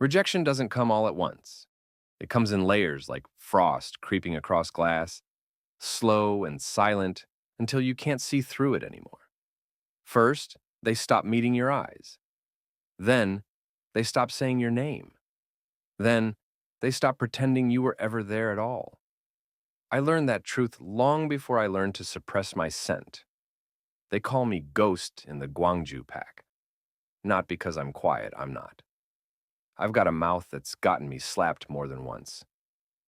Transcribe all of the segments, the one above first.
Rejection doesn't come all at once. It comes in layers like frost creeping across glass, slow and silent until you can't see through it anymore. First, they stop meeting your eyes. Then, they stop saying your name. Then, they stop pretending you were ever there at all. I learned that truth long before I learned to suppress my scent. They call me Ghost in the Gwangju pack. Not because I'm quiet, I'm not. I've got a mouth that's gotten me slapped more than once,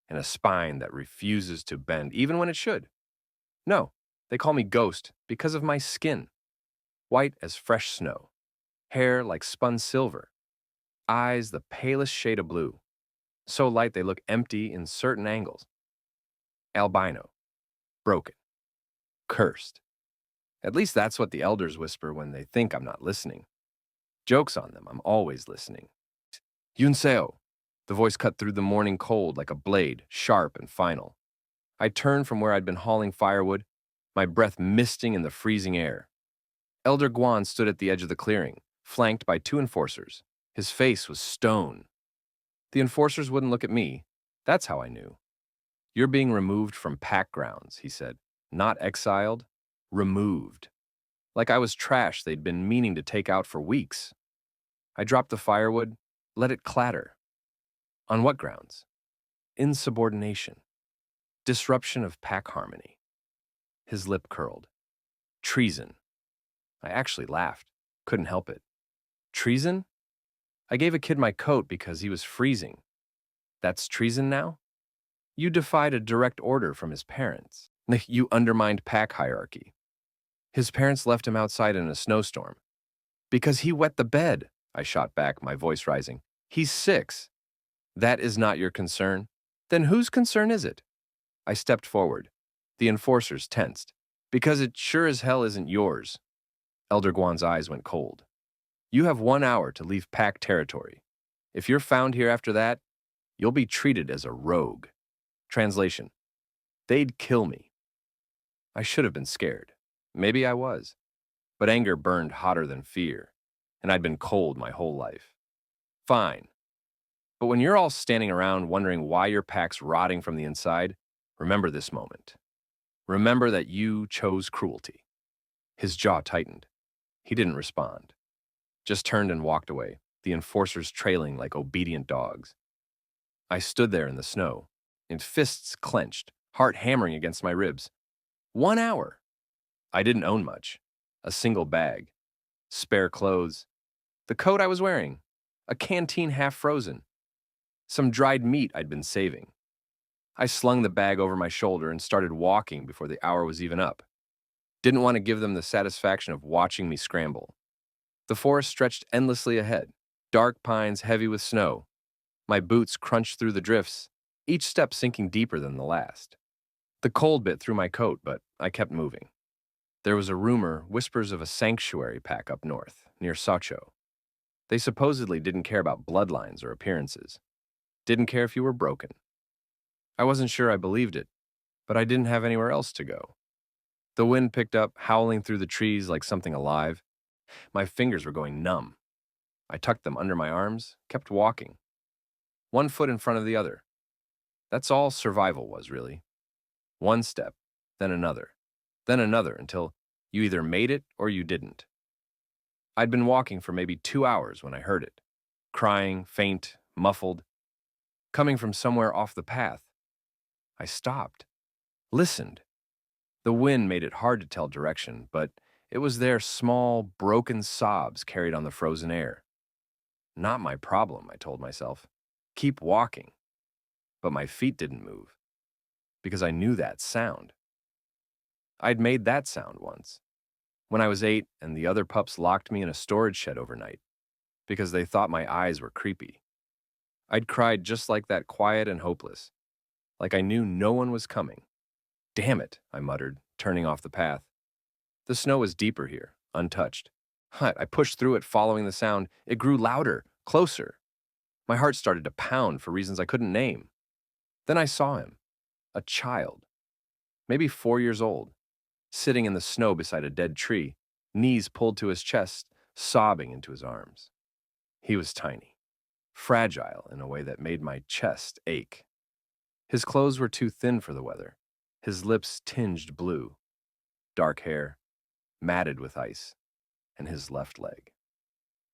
and a spine that refuses to bend even when it should. No, they call me Ghost because of my skin. White as fresh snow, hair like spun silver, eyes the palest shade of blue, so light they look empty in certain angles. Albino, broken, cursed. At least that's what the elders whisper when they think I'm not listening. Joke's on them, I'm always listening. Yunseo. The voice cut through the morning cold like a blade, sharp and final. I turned from where I'd been hauling firewood, my breath misting in the freezing air. Elder Guan stood at the edge of the clearing, flanked by two enforcers. His face was stone. The enforcers wouldn't look at me. That's how I knew. You're being removed from pack grounds, he said. Not exiled, removed. Like I was trash they'd been meaning to take out for weeks. I dropped the firewood, let it clatter. On what grounds? Insubordination. Disruption of pack harmony. His lip curled. Treason. I actually laughed. Couldn't help it. Treason? I gave a kid my coat because he was freezing. That's treason now? You defied a direct order from his parents. You undermined pack hierarchy. His parents left him outside in a snowstorm. Because he wet the bed, I shot back, my voice rising. He's 6. That is not your concern? Then whose concern is it? I stepped forward. The enforcers tensed. Because it sure as hell isn't yours. Elder Guan's eyes went cold. You have 1 hour to leave pack territory. If you're found here after that, you'll be treated as a rogue. Translation. They'd kill me. I should have been scared. Maybe I was. But anger burned hotter than fear, and I'd been cold my whole life. Fine. But when you're all standing around wondering why your pack's rotting from the inside, remember this moment. Remember that you chose cruelty. His jaw tightened. He didn't respond. Just turned and walked away, the enforcers trailing like obedient dogs. I stood there in the snow, in fists clenched, heart hammering against my ribs. 1 hour. I didn't own much. A single bag. Spare clothes. The coat I was wearing. A canteen half frozen. Some dried meat I'd been saving. I slung the bag over my shoulder and started walking before the hour was even up. Didn't want to give them the satisfaction of watching me scramble. The forest stretched endlessly ahead, dark pines heavy with snow. My boots crunched through the drifts, each step sinking deeper than the last. The cold bit through my coat, but I kept moving. There was a rumor, whispers of a sanctuary pack up north, near Sacho. They supposedly didn't care about bloodlines or appearances. Didn't care if you were broken. I wasn't sure I believed it, but I didn't have anywhere else to go. The wind picked up, howling through the trees like something alive. My fingers were going numb. I tucked them under my arms, kept walking. 1 foot in front of the other. That's all survival was, really. 1 step, then another until you either made it or you didn't. I'd been walking for maybe 2 hours when I heard it. Crying, faint, muffled, coming from somewhere off the path. I stopped, listened. The wind made it hard to tell direction, but it was their small, broken sobs carried on the frozen air. Not my problem, I told myself. Keep walking. But my feet didn't move, because I knew that sound. I'd made that sound once, when I was 8 and the other pups locked me in a storage shed overnight, because they thought my eyes were creepy. I'd cried just like that, quiet and hopeless, like I knew no one was coming. Damn it, I muttered, turning off the path. The snow was deeper here, untouched. I pushed through it, following the sound. It grew louder, closer. My heart started to pound for reasons I couldn't name. Then I saw him, a child, maybe 4 years old, sitting in the snow beside a dead tree, knees pulled to his chest, sobbing into his arms. He was tiny, fragile in a way that made my chest ache. His clothes were too thin for the weather, his lips tinged blue, dark hair, matted with ice, and his left leg.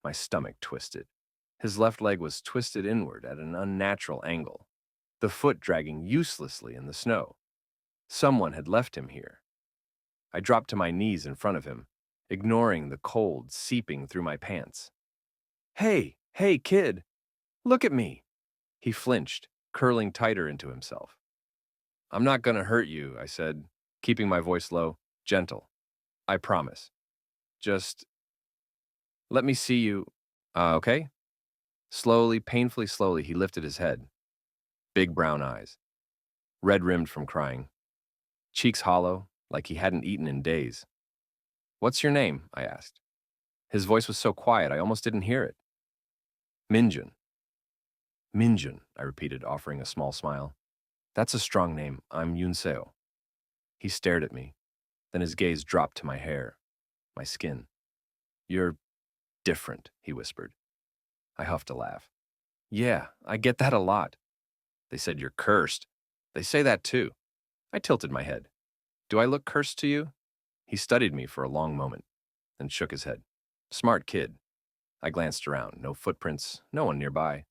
My stomach twisted. His left leg was twisted inward at an unnatural angle, the foot dragging uselessly in the snow. Someone had left him here. I dropped to my knees in front of him, ignoring the cold seeping through my pants. Hey, kid, look at me. He flinched, curling tighter into himself. I'm not gonna hurt you, I said, keeping my voice low, gentle. I promise. Just let me see you. Okay? Slowly, painfully slowly, he lifted his head. Big brown eyes, red-rimmed from crying, cheeks hollow, like he hadn't eaten in days. What's your name? I asked. His voice was so quiet I almost didn't hear it. Minjun. Minjun, I repeated, offering a small smile. That's a strong name. I'm Yunseo. He stared at me. Then his gaze dropped to my hair, my skin. You're different, he whispered. I huffed a laugh. Yeah, I get that a lot. They said you're cursed. They say that too. I tilted my head. Do I look cursed to you? He studied me for a long moment, then shook his head. Smart kid. I glanced around. No footprints, no one nearby.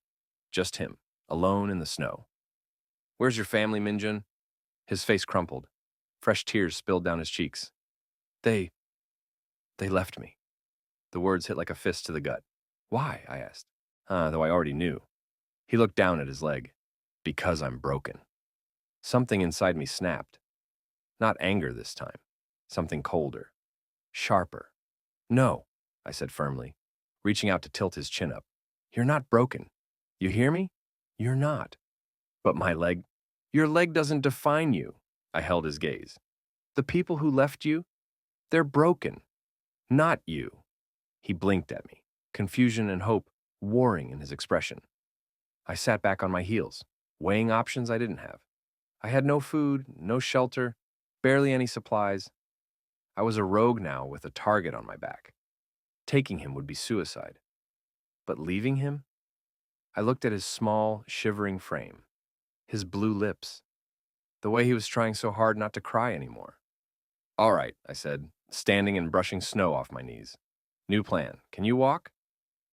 Just him, alone in the snow. Where's your family, Minjun? His face crumpled. Fresh tears spilled down his cheeks. They left me. The words hit like a fist to the gut. Why? I asked, though I already knew. He looked down at his leg. Because I'm broken. Something inside me snapped. Not anger this time. Something colder. Sharper. No, I said firmly, reaching out to tilt his chin up. You're not broken. You hear me? You're not. But my leg. Your leg doesn't define you. I held his gaze. The people who left you, they're broken. Not you. He blinked at me, confusion and hope warring in his expression. I sat back on my heels, weighing options I didn't have. I had no food, no shelter, barely any supplies. I was a rogue now with a target on my back. Taking him would be suicide. But leaving him? I looked at his small, shivering frame, his blue lips, the way he was trying so hard not to cry anymore. All right, I said, standing and brushing snow off my knees. New plan. Can you walk?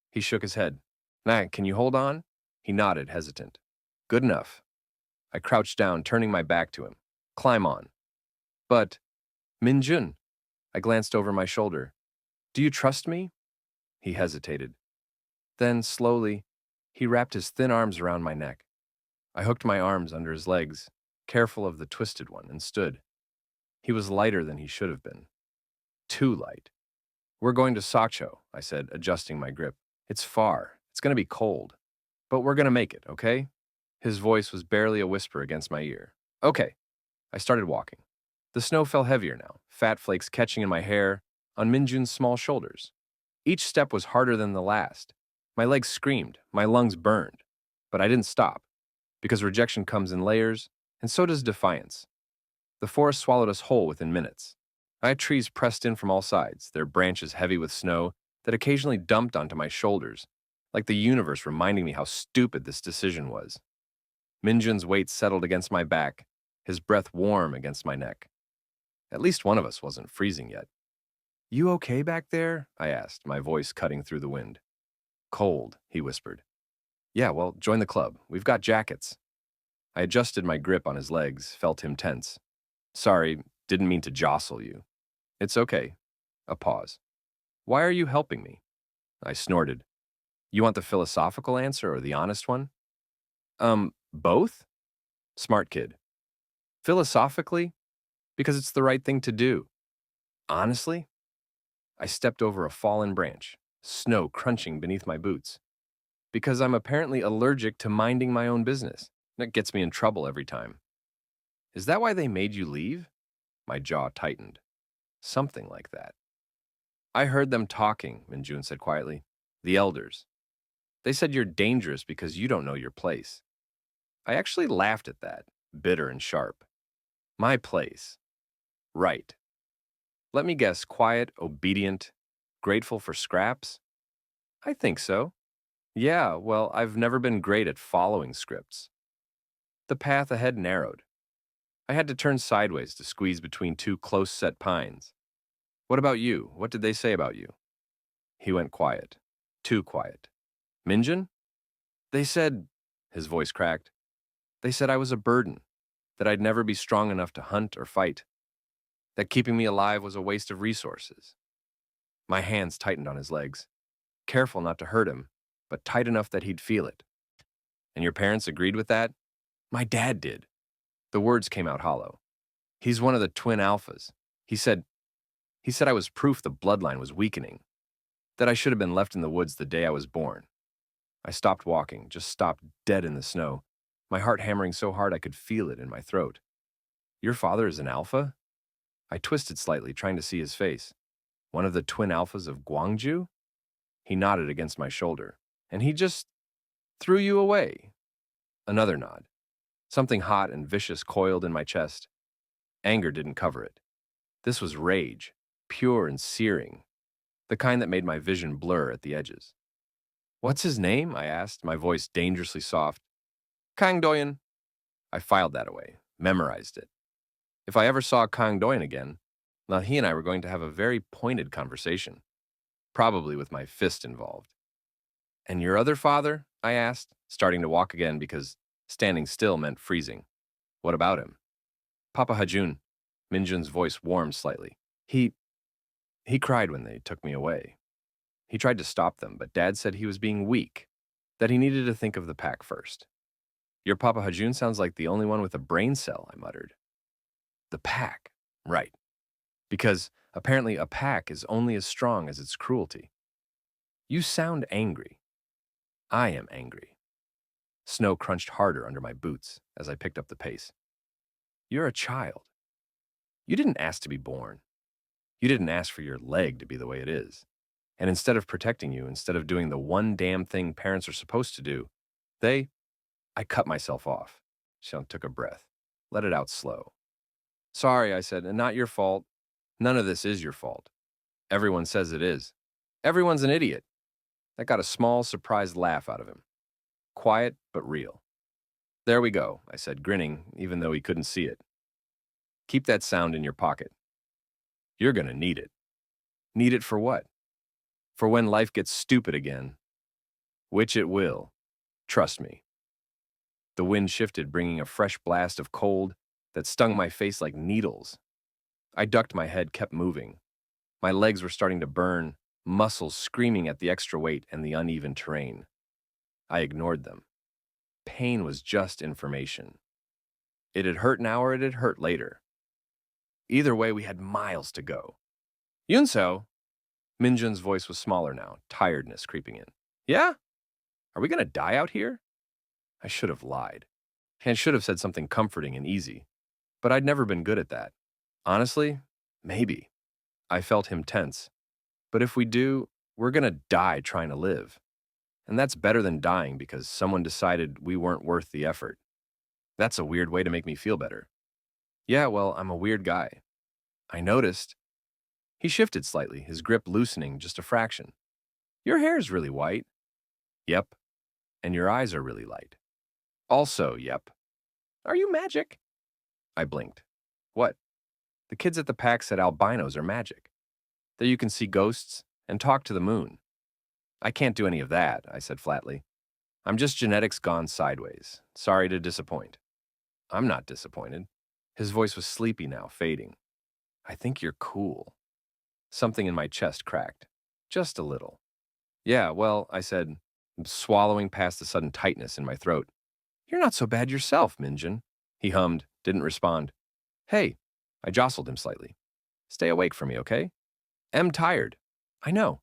He shook his head. Nah, can you hold on? He nodded, hesitant. Good enough. I crouched down, turning my back to him. Climb on. But, Minjun, I glanced over my shoulder. Do you trust me? He hesitated. Then, slowly, he wrapped his thin arms around my neck. I hooked my arms under his legs, careful of the twisted one, and stood. He was lighter than he should have been. Too light. We're going to Sakcho, I said, adjusting my grip. It's far. It's going to be cold. But we're going to make it, okay? His voice was barely a whisper against my ear. Okay. I started walking. The snow fell heavier now, fat flakes catching in my hair, on Minjun's small shoulders. Each step was harder than the last. My legs screamed, my lungs burned. But I didn't stop, because rejection comes in layers, and so does defiance. The forest swallowed us whole within minutes. I had trees pressed in from all sides, their branches heavy with snow that occasionally dumped onto my shoulders, like the universe reminding me how stupid this decision was. Minjun's weight settled against my back, his breath warm against my neck. At least one of us wasn't freezing yet. You okay back there? I asked, my voice cutting through the wind. Cold, he whispered. Yeah, well, join the club. We've got jackets. I adjusted my grip on his legs, felt him tense. Sorry, didn't mean to jostle you. It's okay. A pause. Why are you helping me? I snorted. You want the philosophical answer or the honest one? Both? Smart kid. Philosophically? Because it's the right thing to do. Honestly? I stepped over a fallen branch, snow crunching beneath my boots. Because I'm apparently allergic to minding my own business. That gets me in trouble every time. Is that why they made you leave? My jaw tightened. Something like that. I heard them talking, Minjun said quietly. The elders. They said you're dangerous because you don't know your place. I actually laughed at that, bitter and sharp. My place. Right. Let me guess, quiet, obedient, grateful for scraps? I think so. Yeah, well, I've never been great at following scripts. The path ahead narrowed. I had to turn sideways to squeeze between two close-set pines. What about you? What did they say about you? He went quiet. Too quiet. Minjun? They said, his voice cracked, they said I was a burden, that I'd never be strong enough to hunt or fight, that keeping me alive was a waste of resources. My hands tightened on his legs, careful not to hurt him, but tight enough that he'd feel it. And your parents agreed with that? My dad did. The words came out hollow. He's one of the twin alphas. He said, he said I was proof the bloodline was weakening, that I should have been left in the woods the day I was born. I stopped walking, just stopped dead in the snow, my heart hammering so hard I could feel it in my throat. Your father is an alpha? I twisted slightly, trying to see his face. One of the twin alphas of Gwangju? He nodded against my shoulder. And he just threw you away. Another nod. Something hot and vicious coiled in my chest. Anger didn't cover it. This was rage, pure and searing, the kind that made my vision blur at the edges. What's his name? I asked, my voice dangerously soft. Kang Doyen. I filed that away, memorized it. If I ever saw Kang Doyen again, well, he and I were going to have a very pointed conversation, probably with my fist involved. And your other father? I asked, starting to walk again because standing still meant freezing. What about him? Papa Hajun. Minjun's voice warmed slightly. He cried when they took me away. He tried to stop them, but Dad said he was being weak, that he needed to think of the pack first. Your Papa Hajun sounds like the only one with a brain cell, I muttered. The pack. Right. Because apparently a pack is only as strong as its cruelty. You sound angry. I am angry. Snow crunched harder under my boots as I picked up the pace. You're a child. You didn't ask to be born. You didn't ask for your leg to be the way it is. And instead of protecting you, instead of doing the one damn thing parents are supposed to do, I cut myself off. Xiang took a breath. Let it out slow. Sorry, I said, and not your fault. None of this is your fault. Everyone says it is. Everyone's an idiot. That got a small, surprised laugh out of him. Quiet, but real. There we go, I said, grinning, even though he couldn't see it. Keep that sound in your pocket. You're gonna need it. Need it for what? For when life gets stupid again. Which it will. Trust me. The wind shifted, bringing a fresh blast of cold that stung my face like needles. I ducked my head, kept moving. My legs were starting to burn, muscles screaming at the extra weight and the uneven terrain. I ignored them. Pain was just information. It had hurt now or it had hurt later. Either way, we had miles to go. Yunseo! Minjun's voice was smaller now, tiredness creeping in. Yeah? Are we gonna die out here? I should have lied. And should have said something comforting and easy. But I'd never been good at that. Honestly, maybe. I felt him tense. But if we do, we're gonna die trying to live. And that's better than dying because someone decided we weren't worth the effort. That's a weird way to make me feel better. Yeah, well, I'm a weird guy. I noticed. He shifted slightly, his grip loosening just a fraction. Your hair's really white. Yep. And your eyes are really light. Also, yep. Are you magic? I blinked. What? The kids at the pack said albinos are magic. That you can see ghosts and talk to the moon. I can't do any of that, I said flatly. I'm just genetics gone sideways. Sorry to disappoint. I'm not disappointed. His voice was sleepy now, fading. I think you're cool. Something in my chest cracked. Just a little. Yeah, well, I said, swallowing past the sudden tightness in my throat. You're not so bad yourself, Minjun. He hummed, didn't respond. Hey, I jostled him slightly. Stay awake for me, okay? Am tired. I know.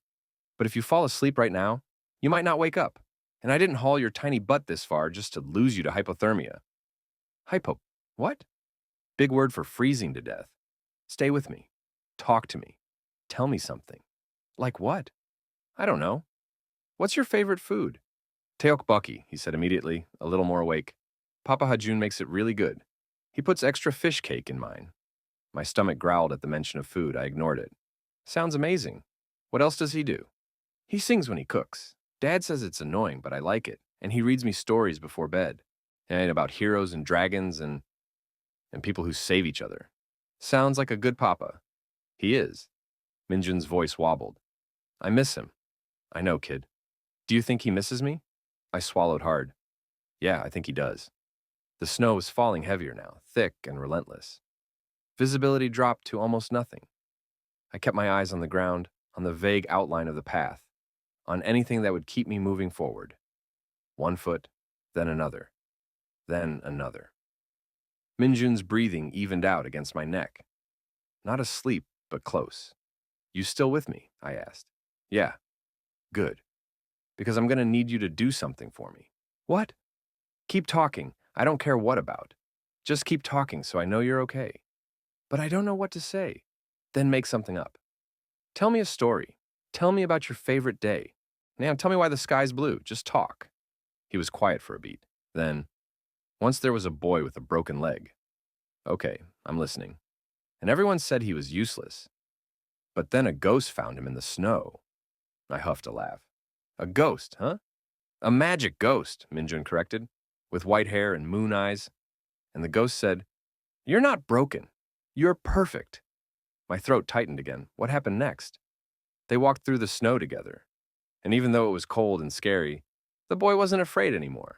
But if you fall asleep right now, you might not wake up. And I didn't haul your tiny butt this far just to lose you to hypothermia. What? Big word for freezing to death. Stay with me. Talk to me. Tell me something. Like what? I don't know. What's your favorite food? Teokbokki, he said immediately, a little more awake. Papa Hajun makes it really good. He puts extra fish cake in mine. My stomach growled at the mention of food. I ignored it. Sounds amazing. What else does he do? He sings when he cooks. Dad says it's annoying, but I like it, and he reads me stories before bed, and about heroes and dragons and people who save each other. Sounds like a good papa. He is. Minjun's voice wobbled. I miss him. I know, kid. Do you think he misses me? I swallowed hard. Yeah, I think he does. The snow was falling heavier now, thick and relentless. Visibility dropped to almost nothing. I kept my eyes on the ground, on the vague outline of the path, on anything that would keep me moving forward. 1 foot, then another, then another. Minjun's breathing evened out against my neck. Not asleep, but close. You still with me? I asked. Yeah. Good. Because I'm going to need you to do something for me. What? Keep talking. I don't care what about. Just keep talking so I know you're okay. But I don't know what to say. Then make something up. Tell me a story. Tell me about your favorite day. Now tell me why the sky's blue. Just talk. He was quiet for a beat. Then, once there was a boy with a broken leg. Okay, I'm listening. And everyone said he was useless. But then a ghost found him in the snow. I huffed a laugh. A ghost, huh? A magic ghost, Minjun corrected, with white hair and moon eyes. And the ghost said, You're not broken. You're perfect. My throat tightened again. What happened next? They walked through the snow together. And even though it was cold and scary, the boy wasn't afraid anymore.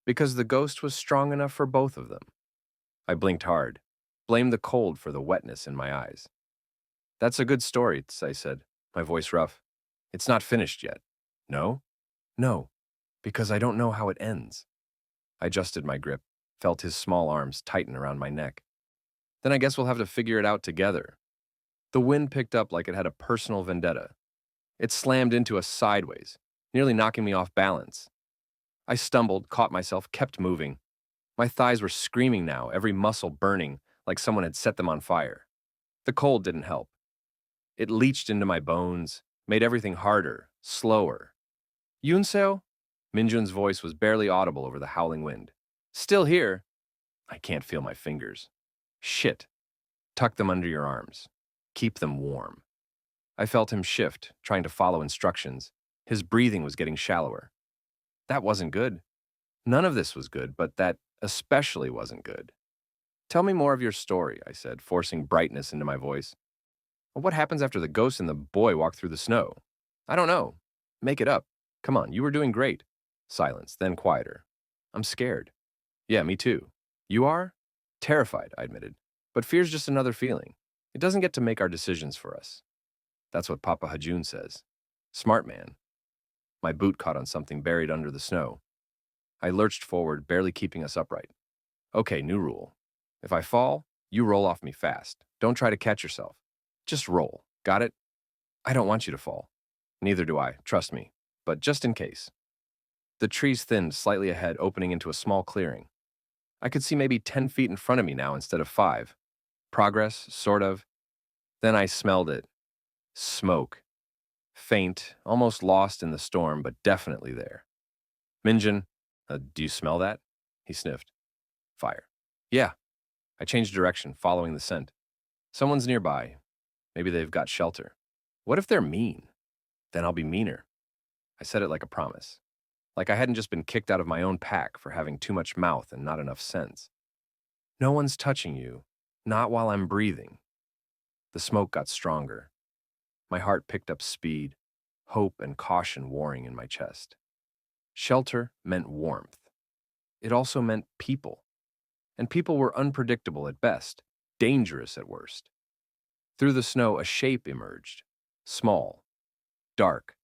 Because the ghost was strong enough for both of them. I blinked hard, blamed the cold for the wetness in my eyes. That's a good story, I said, my voice rough. It's not finished yet. No? No, because I don't know how it ends. I adjusted my grip, felt his small arms tighten around my neck. Then I guess we'll have to figure it out together. The wind picked up like it had a personal vendetta. It slammed into us sideways, nearly knocking me off balance. I stumbled, caught myself, kept moving. My thighs were screaming now, every muscle burning like someone had set them on fire. The cold didn't help. It leached into my bones, made everything harder, slower. Yunseo? Minjun's voice was barely audible over the howling wind. Still here? I can't feel my fingers. Shit. Tuck them under your arms. Keep them warm. I felt him shift, trying to follow instructions. His breathing was getting shallower. That wasn't good. None of this was good, but that especially wasn't good. Tell me more of your story, I said, forcing brightness into my voice. Well, what happens after the ghost and the boy walk through the snow? I don't know. Make it up. Come on, you were doing great. Silence, then quieter. I'm scared. Yeah, me too. You are? Terrified, I admitted. But fear's just another feeling. It doesn't get to make our decisions for us. That's what Papa Hajun says. Smart man. My boot caught on something buried under the snow. I lurched forward, barely keeping us upright. Okay, new rule. If I fall, you roll off me fast. Don't try to catch yourself. Just roll. Got it? I don't want you to fall. Neither do I, trust me. But just in case. The trees thinned slightly ahead, opening into a small clearing. I could see maybe 10 feet in front of me now instead of 5. Progress, sort of. Then I smelled it. Smoke. Faint, almost lost in the storm, but definitely there. Minjun, do you smell that? He sniffed. Fire. Yeah. I changed direction, following the scent. Someone's nearby. Maybe they've got shelter. What if they're mean? Then I'll be meaner. I said it like a promise. Like I hadn't just been kicked out of my own pack for having too much mouth and not enough sense. No one's touching you, not while I'm breathing. The smoke got stronger. My heart picked up speed, hope and caution warring in my chest. Shelter meant warmth. It also meant people. And people were unpredictable at best, dangerous at worst. Through the snow, a shape emerged. Small, dark,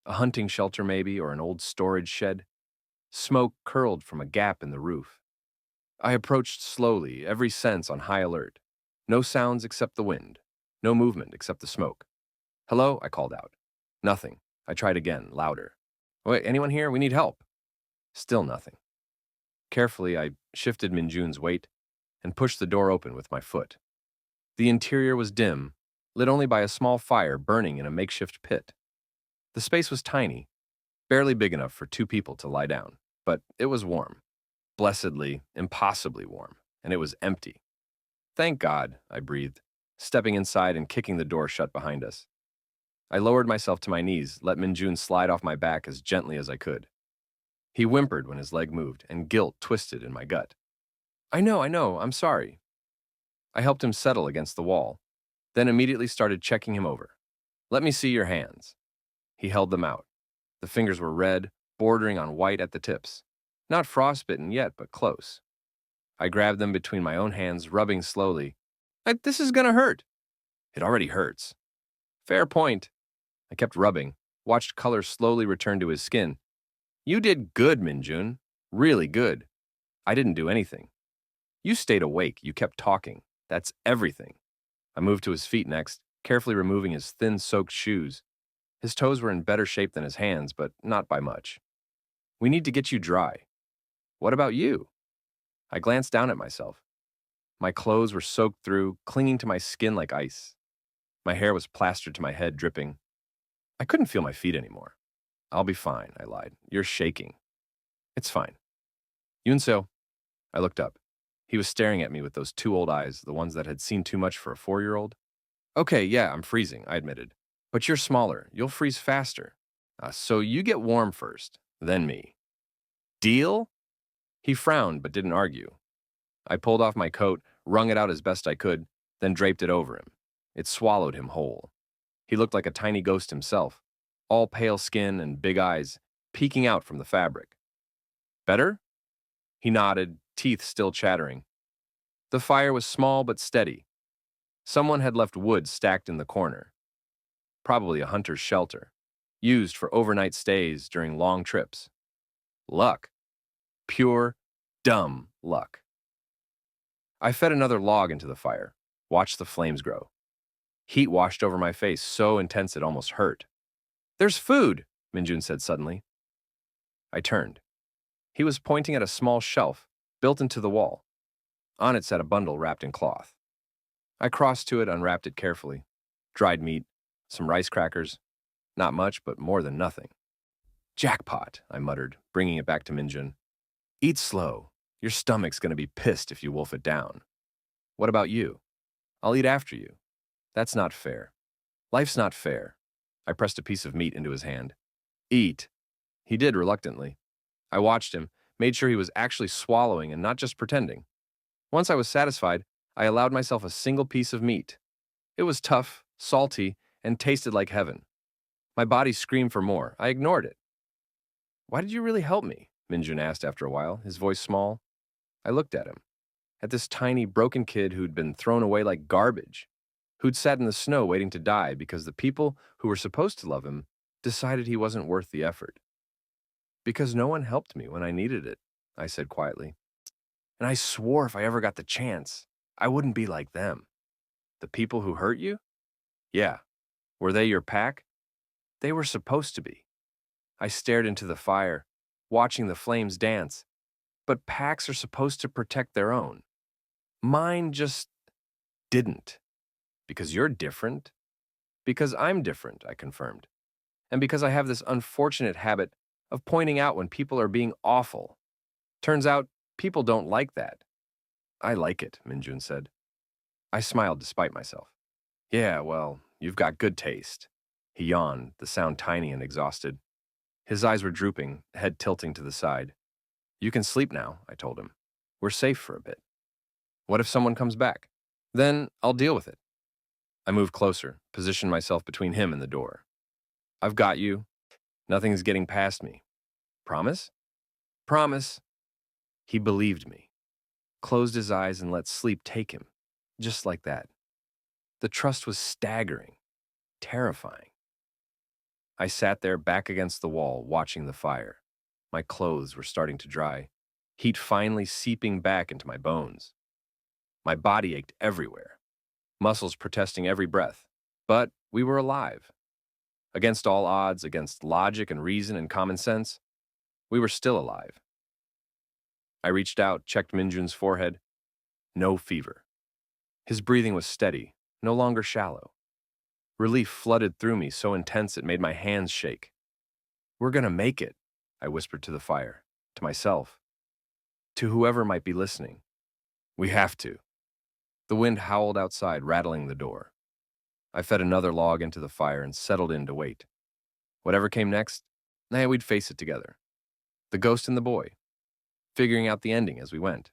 a hunting shelter maybe, or an old storage shed. Smoke curled from a gap in the roof. I approached slowly, every sense on high alert. No sounds except the wind. No movement except the smoke. Hello, I called out. Nothing. I tried again, louder. Wait, anyone here? We need help. Still nothing. Carefully, I shifted Minjun's weight and pushed the door open with my foot. The interior was dim, lit only by a small fire burning in a makeshift pit. The space was tiny, barely big enough for 2 people to lie down, but it was warm. Blessedly, impossibly warm, and it was empty. Thank God, I breathed, stepping inside and kicking the door shut behind us. I lowered myself to my knees, let Minjun slide off my back as gently as I could. He whimpered when his leg moved, and guilt twisted in my gut. I know, I'm sorry. I helped him settle against the wall, then immediately started checking him over. Let me see your hands. He held them out. The fingers were red, bordering on white at the tips. Not frostbitten yet, but close. I grabbed them between my own hands, rubbing slowly. This is gonna hurt. It already hurts. Fair point. I kept rubbing, watched color slowly return to his skin. You did good, Minjun. Really good. I didn't do anything. You stayed awake, you kept talking. That's everything. I moved to his feet next, carefully removing his thin, soaked shoes. His toes were in better shape than his hands, but not by much. We need to get you dry. What about you? I glanced down at myself. My clothes were soaked through, clinging to my skin like ice. My hair was plastered to my head, dripping. I couldn't feel my feet anymore. I'll be fine, I lied. You're shaking. It's fine. Yunseo. I looked up. He was staring at me with those two old eyes, the ones that had seen too much for a 4-year-old. Okay, yeah, I'm freezing, I admitted. But you're smaller. You'll freeze faster. So you get warm first, then me. Deal? He frowned but didn't argue. I pulled off my coat, wrung it out as best I could, then draped it over him. It swallowed him whole. He looked like a tiny ghost himself, all pale skin and big eyes, peeking out from the fabric. Better? He nodded, teeth still chattering. The fire was small but steady. Someone had left wood stacked in the corner. Probably a hunter's shelter, used for overnight stays during long trips. Luck. Pure, dumb luck. I fed another log into the fire, watched the flames grow. Heat washed over my face so intense it almost hurt. There's food, Minjun said suddenly. I turned. He was pointing at a small shelf built into the wall. On it sat a bundle wrapped in cloth. I crossed to it, unwrapped it carefully. Dried meat, some rice crackers. Not much, but more than nothing. Jackpot, I muttered, bringing it back to Minjun. Eat slow. Your stomach's gonna be pissed if you wolf it down. What about you? I'll eat after you. That's not fair. Life's not fair. I pressed a piece of meat into his hand. Eat. He did reluctantly. I watched him, made sure he was actually swallowing and not just pretending. Once I was satisfied, I allowed myself a single piece of meat. It was tough, salty, and tasted like heaven. My body screamed for more. I ignored it. Why did you really help me? Minjun asked after a while, his voice small. I looked at him. At this tiny, broken kid who'd been thrown away like garbage, who'd sat in the snow waiting to die because the people who were supposed to love him decided he wasn't worth the effort. Because no one helped me when I needed it, I said quietly. And I swore if I ever got the chance, I wouldn't be like them. The people who hurt you? Yeah. Were they your pack? They were supposed to be. I stared into the fire, watching the flames dance. But packs are supposed to protect their own. Mine just didn't. Because you're different? Because I'm different, I confirmed. And because I have this unfortunate habit of pointing out when people are being awful. Turns out, people don't like that. I like it, Minjun said. I smiled despite myself. Yeah, well, you've got good taste. He yawned, the sound tiny and exhausted. His eyes were drooping, head tilting to the side. You can sleep now, I told him. We're safe for a bit. What if someone comes back? Then I'll deal with it. I moved closer, positioned myself between him and the door. I've got you. Nothing's getting past me. Promise? Promise. He believed me. Closed his eyes and let sleep take him. Just like that. The trust was staggering, terrifying. I sat there back against the wall, watching the fire. My clothes were starting to dry, heat finally seeping back into my bones. My body ached everywhere, muscles protesting every breath. But we were alive. Against all odds, against logic and reason and common sense, we were still alive. I reached out, checked Minjun's forehead. No fever. His breathing was steady, no longer shallow. Relief flooded through me so intense it made my hands shake. We're gonna make it, I whispered to the fire, to myself, to whoever might be listening. We have to. The wind howled outside, rattling the door. I fed another log into the fire and settled in to wait. Whatever came next, we'd face it together. The ghost and the boy, figuring out the ending as we went.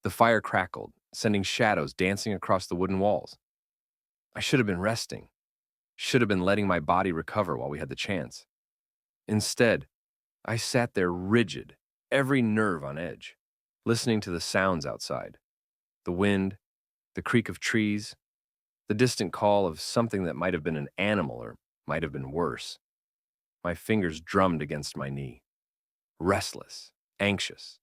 The fire crackled, sending shadows dancing across the wooden walls. I should have been resting, should have been letting my body recover while we had the chance. Instead, I sat there rigid, every nerve on edge, listening to the sounds outside. The wind, the creak of trees, the distant call of something that might have been an animal or might have been worse. My fingers drummed against my knee. Restless, anxious.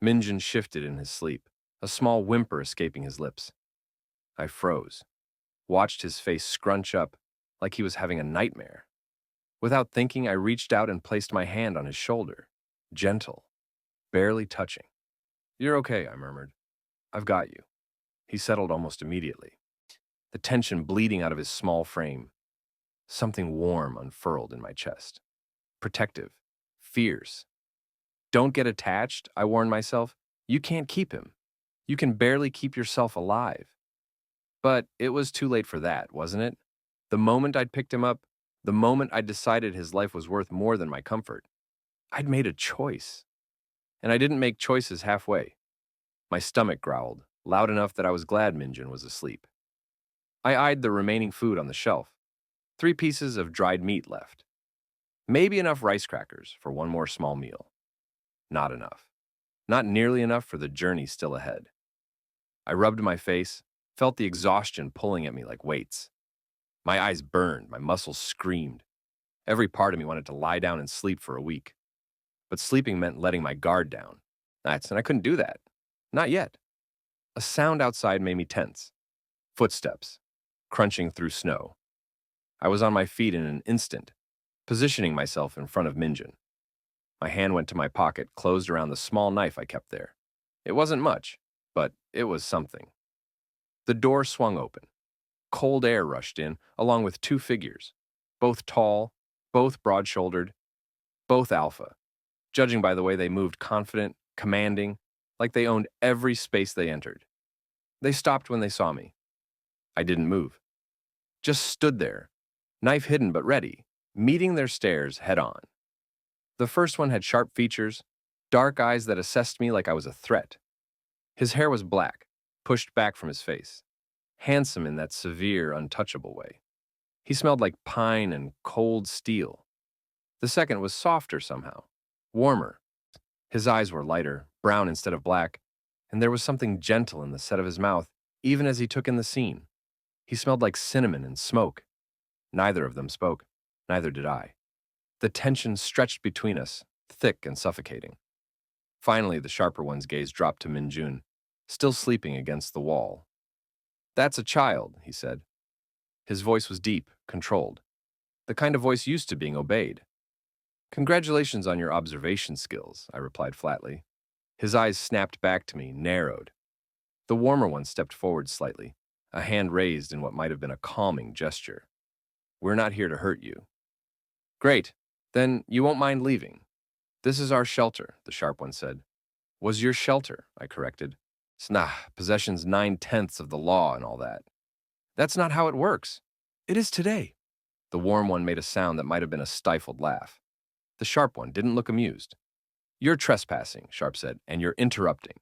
Minjun shifted in his sleep, a small whimper escaping his lips. I froze, watched his face scrunch up like he was having a nightmare. Without thinking, I reached out and placed my hand on his shoulder, gentle, barely touching. "You're okay," I murmured. "I've got you." He settled almost immediately, the tension bleeding out of his small frame. Something warm unfurled in my chest. Protective, fierce. "Don't get attached," I warned myself. "You can't keep him. You can barely keep yourself alive." But it was too late for that, wasn't it? The moment I'd picked him up, the moment I decided his life was worth more than my comfort, I'd made a choice. And I didn't make choices halfway. My stomach growled, loud enough that I was glad Minjun was asleep. I eyed the remaining food on the shelf. 3 pieces of dried meat left. Maybe enough rice crackers for one more small meal. Not enough. Not nearly enough for the journey still ahead. I rubbed my face, felt the exhaustion pulling at me like weights. My eyes burned, my muscles screamed. Every part of me wanted to lie down and sleep for a week. But sleeping meant letting my guard down. And I couldn't do that. Not yet. A sound outside made me tense. Footsteps, crunching through snow. I was on my feet in an instant, positioning myself in front of Minjun. My hand went to my pocket, closed around the small knife I kept there. It wasn't much, but it was something. The door swung open. Cold air rushed in, along with 2 figures. Both tall, both broad-shouldered, both alpha, judging by the way they moved, confident, commanding, like they owned every space they entered. They stopped when they saw me. I didn't move. Just stood there, knife hidden but ready, meeting their stares head-on. The first one had sharp features, dark eyes that assessed me like I was a threat. His hair was black, pushed back from his face, handsome in that severe, untouchable way. He smelled like pine and cold steel. The second was softer somehow, warmer. His eyes were lighter, brown instead of black, and there was something gentle in the set of his mouth, even as he took in the scene. He smelled like cinnamon and smoke. Neither of them spoke. Neither did I. The tension stretched between us, thick and suffocating. Finally, the sharper one's gaze dropped to Minjun, still sleeping against the wall. "That's a child," he said. His voice was deep, controlled, the kind of voice used to being obeyed. "Congratulations on your observation skills," I replied flatly. His eyes snapped back to me, narrowed. The warmer one stepped forward slightly, a hand raised in what might have been a calming gesture. "We're not here to hurt you." "Great. Then you won't mind leaving." "This is our shelter," the sharp one said. "Was your shelter," I corrected. Possession's 9/10 of the law and all that." "That's not how it works." "It is today." The warm one made a sound that might have been a stifled laugh. The sharp one didn't look amused. "You're trespassing," Sharp said, "and you're interrupting."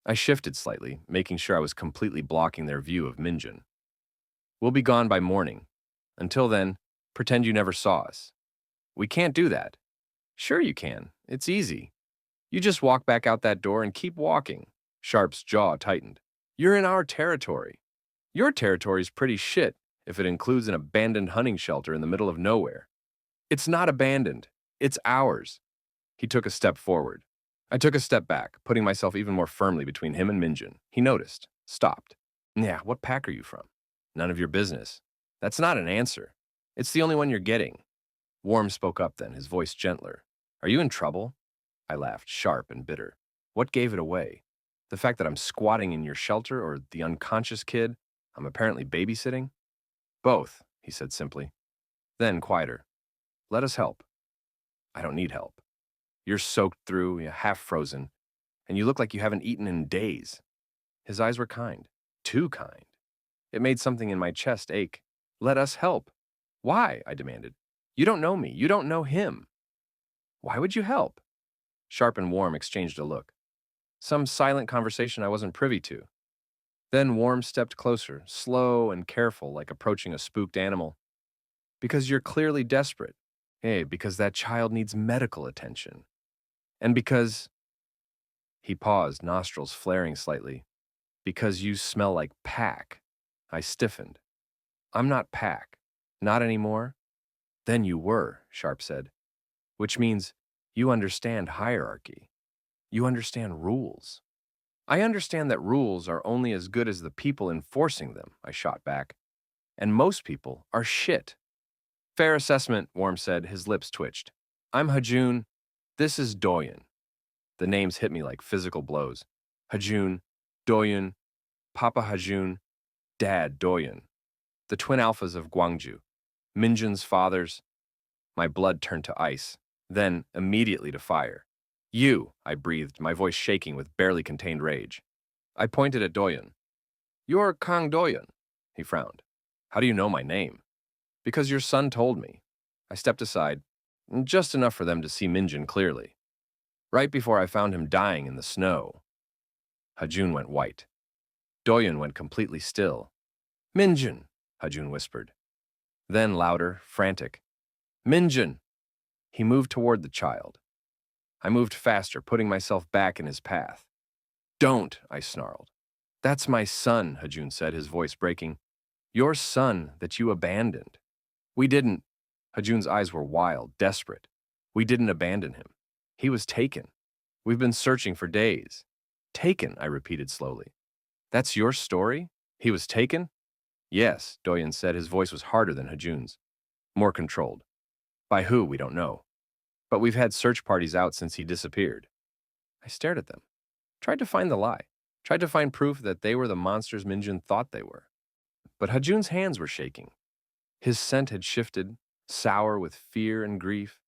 I shifted slightly, making sure I was completely blocking their view of Minjun. "We'll be gone by morning. Until then, pretend you never saw us." "We can't do that." "Sure you can. It's easy. You just walk back out that door and keep walking." Sharp's jaw tightened. "You're in our territory. Your territory's pretty shit if it includes an abandoned hunting shelter in the middle of nowhere." "It's not abandoned. It's ours." He took a step forward. I took a step back, putting myself even more firmly between him and Minjun. He noticed, stopped. "Yeah, what pack are you from?" "None of your business." "That's not an answer. It's the only one you're getting." Warm spoke up then, his voice gentler. "Are you in trouble?" I laughed, sharp and bitter. What gave it away? The fact that I'm squatting in your shelter, or the unconscious kid I'm apparently babysitting? "Both," he said simply. Then, quieter. "Let us help." "I don't need help. You're soaked through, you're half frozen, and you look like you haven't eaten in days." His eyes were kind. Too kind. It made something in my chest ache. Let us help. Why? I demanded. You don't know me. You don't know him. Why would you help? Sharp and Warm exchanged a look. Some silent conversation I wasn't privy to. Then Warm stepped closer, slow and careful, like approaching a spooked animal. Because you're clearly desperate. Hey, because that child needs medical attention. And because... He paused, nostrils flaring slightly. Because you smell like Pack. I stiffened. I'm not Pack. Not anymore. Then you were, Sharp said. Which means you understand hierarchy. You understand rules. I understand that rules are only as good as the people enforcing them, I shot back. And most people are shit. Fair assessment, Warm said, his lips twitched. I'm Hajun. This is Doyen. The names hit me like physical blows. Hajun, Doyen, Papa Hajun, Dad Doyen. The twin alphas of Gwangju. Minjun's fathers. My blood turned to ice, then immediately to fire. You, I breathed, my voice shaking with barely contained rage. I pointed at Doyen. You're Kang Doyen, he frowned. How do you know my name? Because your son told me. I stepped aside, just enough for them to see Minjun clearly. Right before I found him dying in the snow. Hajun went white. Doyen went completely still. Minjun, Hajun whispered. Then louder, frantic. Minjun! He moved toward the child. I moved faster, putting myself back in his path. Don't, I snarled. That's my son, Hajun said, his voice breaking. Your son that you abandoned. We didn't. Hajun's eyes were wild, desperate. We didn't abandon him. He was taken. We've been searching for days. Taken, I repeated slowly. That's your story? He was taken? Yes, Doyen said, his voice was harder than Hajun's. More controlled. By who, we don't know. But we've had search parties out since he disappeared. I stared at them. Tried to find the lie. Tried to find proof that they were the monsters Minjun thought they were. But Hajun's hands were shaking. His scent had shifted, sour with fear and grief.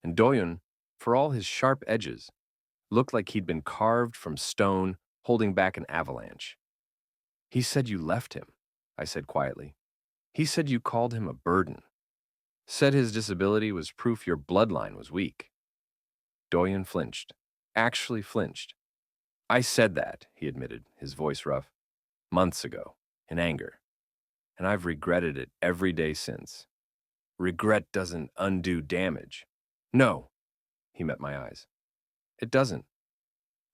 And Doyen, for all his sharp edges, looked like he'd been carved from stone, holding back an avalanche. He said you left him, I said quietly. He said you called him a burden. Said his disability was proof your bloodline was weak. Doyen flinched. Actually flinched. I said that, he admitted, his voice rough, months ago, in anger. And I've regretted it every day since. Regret doesn't undo damage. No, he met my eyes. It doesn't.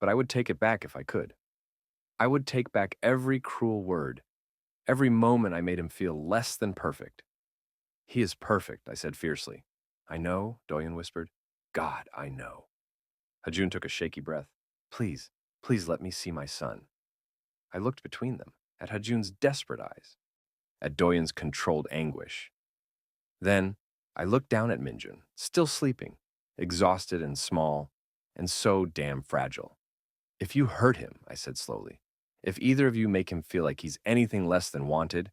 But I would take it back if I could. I would take back every cruel word, every moment I made him feel less than perfect. He is perfect, I said fiercely. I know, Doyen whispered. God, I know. Hajun took a shaky breath. Please, please let me see my son. I looked between them, at Hajun's desperate eyes, at Doyen's controlled anguish. Then I looked down at Minjun, still sleeping, exhausted and small, and so damn fragile. If you hurt him, I said slowly, if either of you make him feel like he's anything less than wanted,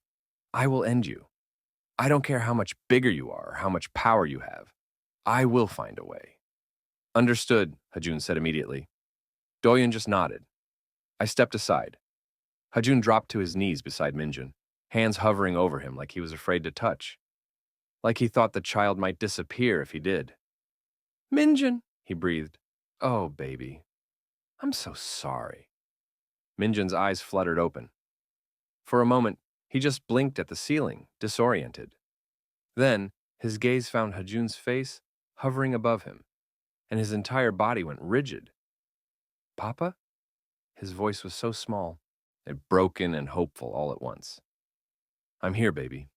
I will end you. I don't care how much bigger you are or how much power you have. I will find a way. Understood, Hajun said immediately. Doyen just nodded. I stepped aside. Hajun dropped to his knees beside Minjun, hands hovering over him like he was afraid to touch. Like he thought the child might disappear if he did. Minjun, he breathed. Oh, baby. I'm so sorry. Minjun's eyes fluttered open. For a moment, he just blinked at the ceiling, disoriented. Then, his gaze found Hajun's face hovering above him, and his entire body went rigid. Papa? His voice was so small, it broken and hopeful all at once. I'm here, baby.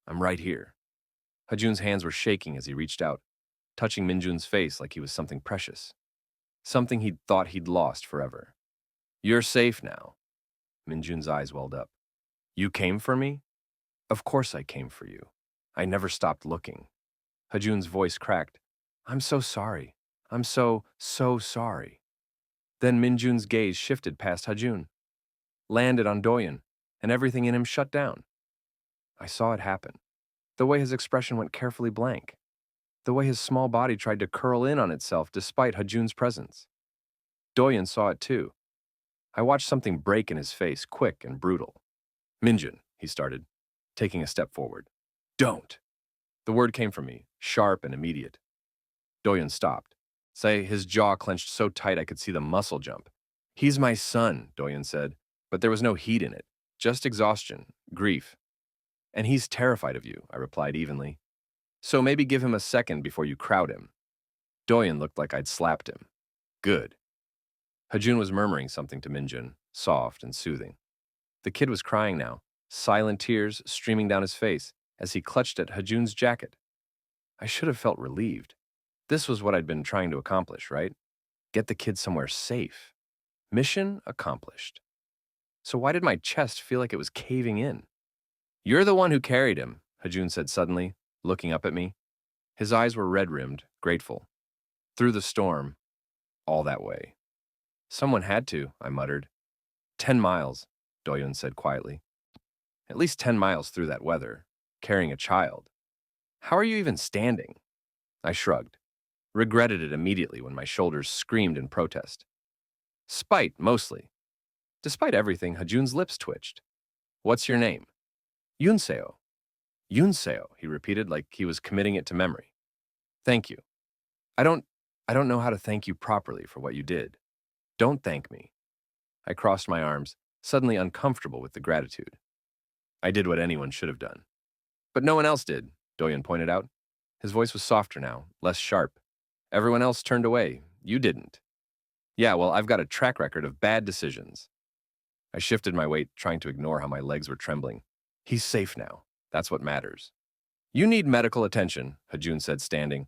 I'm right here. Hajun's hands were shaking as he reached out, touching Minjun's face like he was something precious. Something he'd thought he'd lost forever. You're safe now. Minjun's eyes welled up. You came for me? Of course I came for you. I never stopped looking. Hajun's voice cracked. I'm so sorry. I'm so sorry. Then Minjun's gaze shifted past Hajun, landed on Doyen, and everything in him shut down. I saw it happen. The way his expression went carefully blank. The way his small body tried to curl in on itself despite Hajun's presence. Doyen saw it too. I watched something break in his face, quick and brutal. Minjun, he started, taking a step forward. Don't. The word came from me, sharp and immediate. Doyon stopped. His jaw clenched so tight I could see the muscle jump. He's my son, Doyon said, but there was no heat in it, just exhaustion, grief. And he's terrified of you, I replied evenly. So maybe give him a second before you crowd him. Doyon looked like I'd slapped him. Good. Hajun was murmuring something to Minjun, soft and soothing. The kid was crying now, silent tears streaming down his face as he clutched at Hajun's jacket. I should have felt relieved. This was what I'd been trying to accomplish, right? Get the kid somewhere safe. Mission accomplished. So why did my chest feel like it was caving in? You're the one who carried him, Hajun said suddenly, looking up at me. His eyes were red-rimmed, grateful. Through the storm, all that way. Someone had to, I muttered. 10 miles, Doyon said quietly. At least 10 miles through that weather, carrying a child. How are you even standing? I shrugged, regretted it immediately when my shoulders screamed in protest. Spite, mostly. Despite everything, Hajun's lips twitched. What's your name? Yunseo. Yunseo, he repeated like he was committing it to memory. Thank you. I don't know how to thank you properly for what you did. Don't thank me. I crossed my arms, suddenly uncomfortable with the gratitude. I did what anyone should have done. But no one else did, Doyon pointed out. His voice was softer now, less sharp. Everyone else turned away. You didn't. Yeah, well, I've got a track record of bad decisions. I shifted my weight, trying to ignore how my legs were trembling. He's safe now. That's what matters. You need medical attention, Hajun said, standing.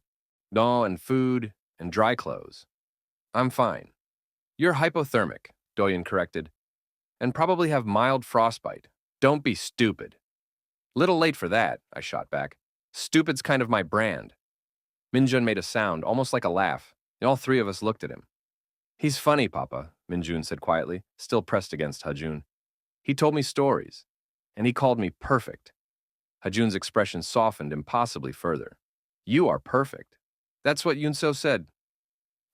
No, and food, and dry clothes. I'm fine. You're hypothermic, Doyon corrected, and probably have mild frostbite. Don't be stupid. Little late for that, I shot back. Stupid's kind of my brand. Minjun made a sound, almost like a laugh, and all three of us looked at him. He's funny, Papa, Minjun said quietly, still pressed against Hajun. He told me stories, and he called me perfect. Hajun's expression softened impossibly further. You are perfect. That's what Yunseo said.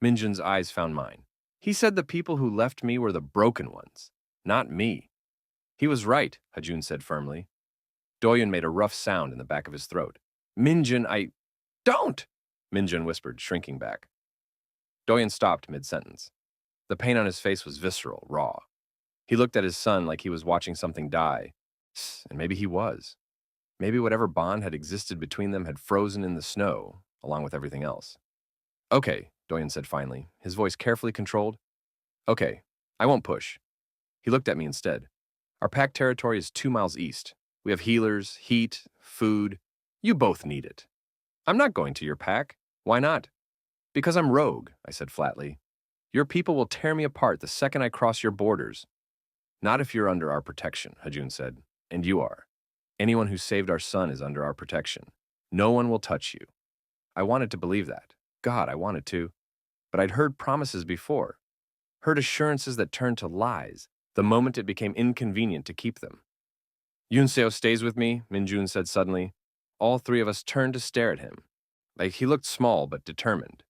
Minjun's eyes found mine. He said the people who left me were the broken ones, not me. He was right, Hajun said firmly. Doyon made a rough sound in the back of his throat. Minjun, Don't! Minjun whispered, shrinking back. Doyon stopped mid-sentence. The pain on his face was visceral, raw. He looked at his son like he was watching something die. And maybe he was. Maybe whatever bond had existed between them had frozen in the snow, along with everything else. Okay, Doyon said finally, his voice carefully controlled. Okay, I won't push. He looked at me instead. Our pack territory is 2 miles east. We have healers, heat, food. You both need it. I'm not going to your pack. Why not? Because I'm rogue, I said flatly. Your people will tear me apart the second I cross your borders. Not if you're under our protection, Hajun said. And you are. Anyone who saved our son is under our protection. No one will touch you. I wanted to believe that. God, I wanted to. But I'd heard promises before. Heard assurances that turned to lies the moment it became inconvenient to keep them. Yunseo stays with me, Minjun said suddenly. All three of us turned to stare at him. Like he looked small but determined.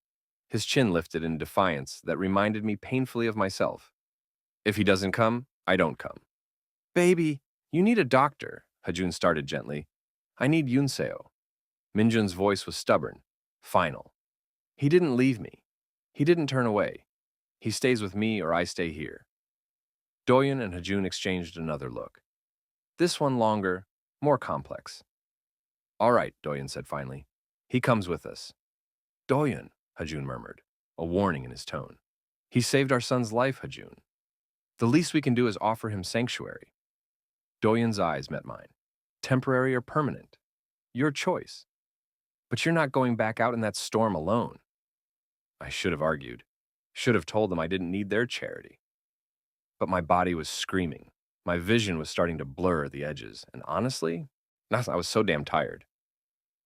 His chin lifted in defiance that reminded me painfully of myself. If he doesn't come, I don't come. Baby, you need a doctor, Hajun started gently. I need Yunseo. Minjun's voice was stubborn, final. He didn't leave me. He didn't turn away. He stays with me or I stay here. Doyon and Hajun exchanged another look. This one longer, more complex. All right, Doyon said finally. He comes with us. Doyon, Hajun murmured, a warning in his tone. He saved our son's life, Hajun. The least we can do is offer him sanctuary. Doyon's eyes met mine. Temporary or permanent? Your choice. But you're not going back out in that storm alone. I should have argued. Should have told them I didn't need their charity. But my body was screaming. My vision was starting to blur at the edges. And honestly, I was so damn tired.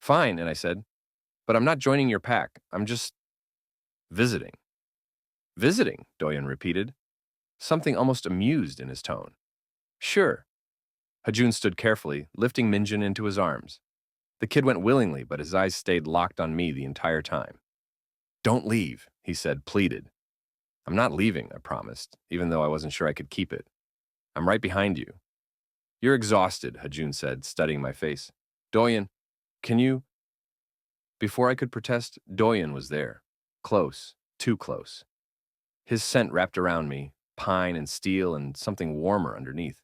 Fine, and I said, but I'm not joining your pack. I'm just visiting. Visiting, Doyon repeated, something almost amused in his tone. Sure. Hajun stood carefully, lifting Minjun into his arms. The kid went willingly, but his eyes stayed locked on me the entire time. Don't leave, he said, pleaded. I'm not leaving, I promised, even though I wasn't sure I could keep it. I'm right behind you. You're exhausted, Hajun said, studying my face. Doyen, can you? Before I could protest, Doyen was there. Close, too close. His scent wrapped around me, pine and steel and something warmer underneath.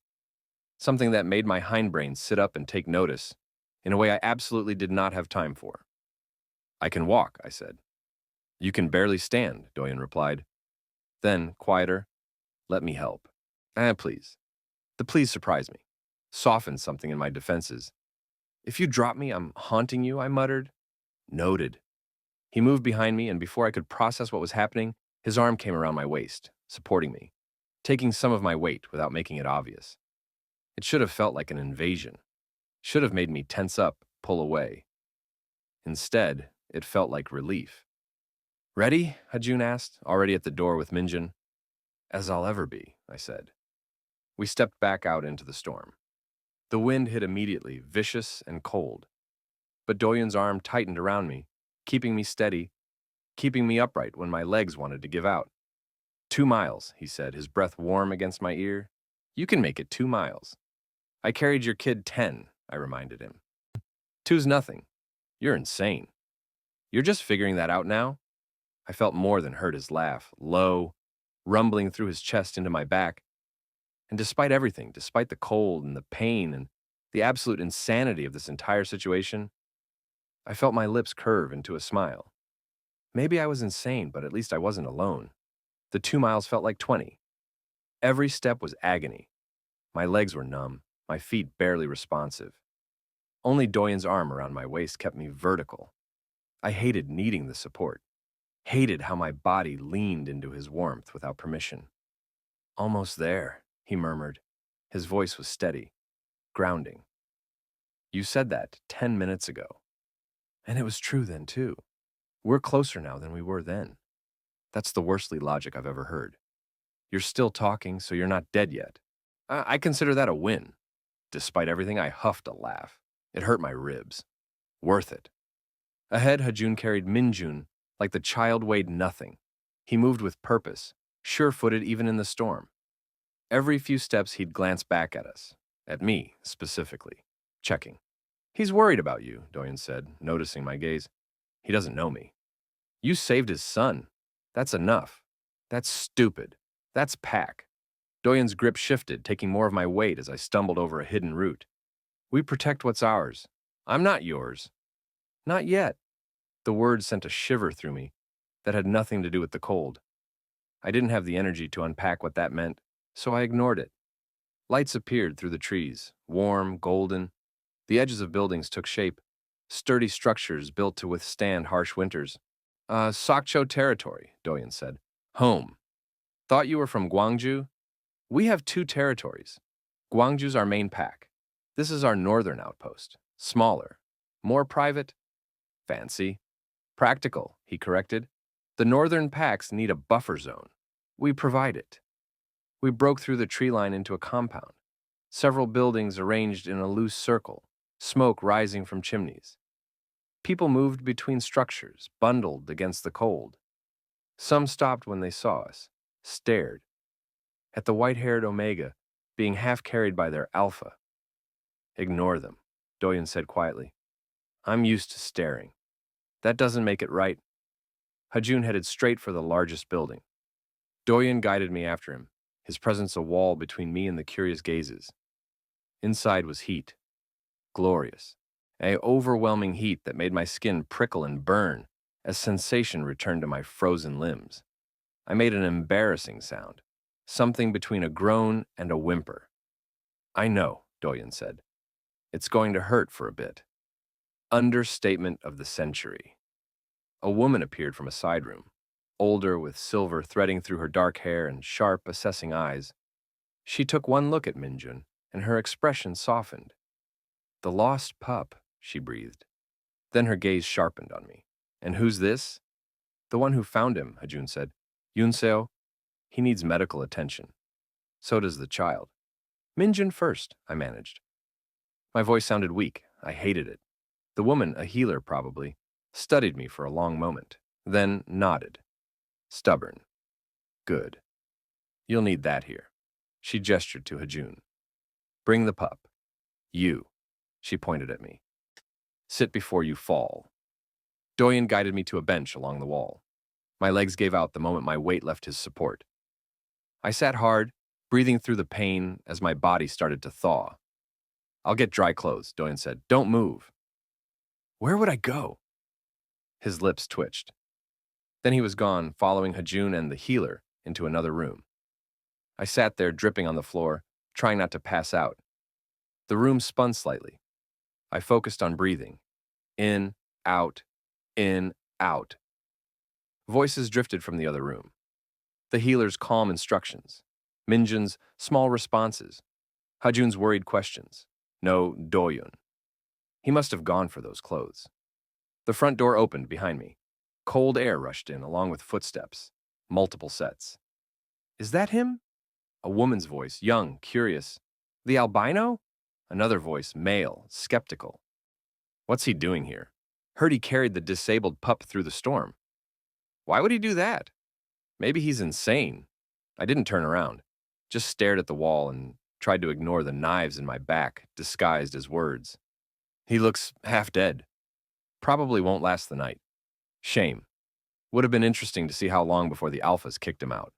Something that made my hindbrain sit up and take notice in a way I absolutely did not have time for. I can walk, I said. You can barely stand, Doyen replied. Then, quieter, let me help. Please. The please surprised me, softened something in my defenses. If you drop me, I'm haunting you, I muttered. Noted. He moved behind me, and before I could process what was happening, his arm came around my waist, supporting me, taking some of my weight without making it obvious. It should have felt like an invasion. Should have made me tense up, pull away. Instead, it felt like relief. Ready? Hajun asked, already at the door with Minjun. As I'll ever be, I said. We stepped back out into the storm. The wind hit immediately, vicious and cold. But Doyen's arm tightened around me, keeping me steady, keeping me upright when my legs wanted to give out. 2 miles, he said, his breath warm against my ear. You can make it 2 miles. I carried your kid 10, I reminded him. 2's nothing. You're insane. You're just figuring that out now? I felt more than heard his laugh, low, rumbling through his chest into my back. And despite everything, despite the cold and the pain and the absolute insanity of this entire situation, I felt my lips curve into a smile. Maybe I was insane, but at least I wasn't alone. The 2 miles felt like 20. Every step was agony. My legs were numb, my feet barely responsive. Only Doyen's arm around my waist kept me vertical. I hated needing the support, hated how my body leaned into his warmth without permission. Almost there, he murmured. His voice was steady, grounding. You said that 10 minutes ago. And it was true then, too. We're closer now than we were then. That's the worstly logic I've ever heard. You're still talking, so you're not dead yet. I consider that a win. Despite everything, I huffed a laugh. It hurt my ribs. Worth it. Ahead, Hajun carried Minjun like the child weighed nothing. He moved with purpose, sure-footed even in the storm. Every few steps he'd glance back at us, at me specifically, checking. He's worried about you, Doyen said, noticing my gaze. He doesn't know me. You saved his son. That's enough. That's stupid. That's pack. Doyen's grip shifted, taking more of my weight as I stumbled over a hidden root. We protect what's ours. I'm not yours. Not yet. The words sent a shiver through me that had nothing to do with the cold. I didn't have the energy to unpack what that meant, so I ignored it. Lights appeared through the trees, warm, golden. The edges of buildings took shape, sturdy structures built to withstand harsh winters. Sokcho territory, Doyen said. Home. Thought you were from Gwangju? We have 2 territories. Gwangju's our main pack. This is our northern outpost. Smaller. More private. Fancy. Practical, he corrected. The northern packs need a buffer zone. We provide it. We broke through the tree line into a compound. Several buildings arranged in a loose circle, smoke rising from chimneys. People moved between structures, bundled against the cold. Some stopped when they saw us, stared. At the white-haired Omega, being half-carried by their alpha. Ignore them, Doyen said quietly. I'm used to staring. That doesn't make it right. Hajun headed straight for the largest building. Doyen guided me after him, his presence a wall between me and the curious gazes. Inside was heat. Glorious. An overwhelming heat that made my skin prickle and burn as sensation returned to my frozen limbs. I made an embarrassing sound, something between a groan and a whimper. I know, Doyen said. It's going to hurt for a bit. Understatement of the century. A woman appeared from a side room, older with silver threading through her dark hair and sharp, assessing eyes. She took one look at Minjun, and her expression softened. The lost pup, she breathed. Then her gaze sharpened on me. And who's this? The one who found him, Hajun said. Yunseo. He needs medical attention. So does the child. Minjun first, I managed. My voice sounded weak. I hated it. The woman, a healer probably, studied me for a long moment, then nodded. Stubborn. Good. You'll need that here. She gestured to Hajun. Bring the pup. You. She pointed at me. Sit before you fall. Doyen guided me to a bench along the wall. My legs gave out the moment my weight left his support. I sat hard, breathing through the pain as my body started to thaw. I'll get dry clothes, Doyen said. Don't move. Where would I go? His lips twitched. Then he was gone, following Hajun and the healer into another room. I sat there, dripping on the floor, trying not to pass out. The room spun slightly. I focused on breathing. In, out, in, out. Voices drifted from the other room. The healer's calm instructions. Minjun's small responses. Hajun's worried questions. No Doyun. He must have gone for those clothes. The front door opened behind me. Cold air rushed in, along with footsteps. Multiple sets. Is that him? A woman's voice, young, curious. The albino? Another voice, male, skeptical. What's he doing here? Heard he carried the disabled pup through the storm. Why would he do that? Maybe he's insane. I didn't turn around, just stared at the wall and tried to ignore the knives in my back, disguised as words. He looks half dead. Probably won't last the night. Shame. Would have been interesting to see how long before the alphas kicked him out.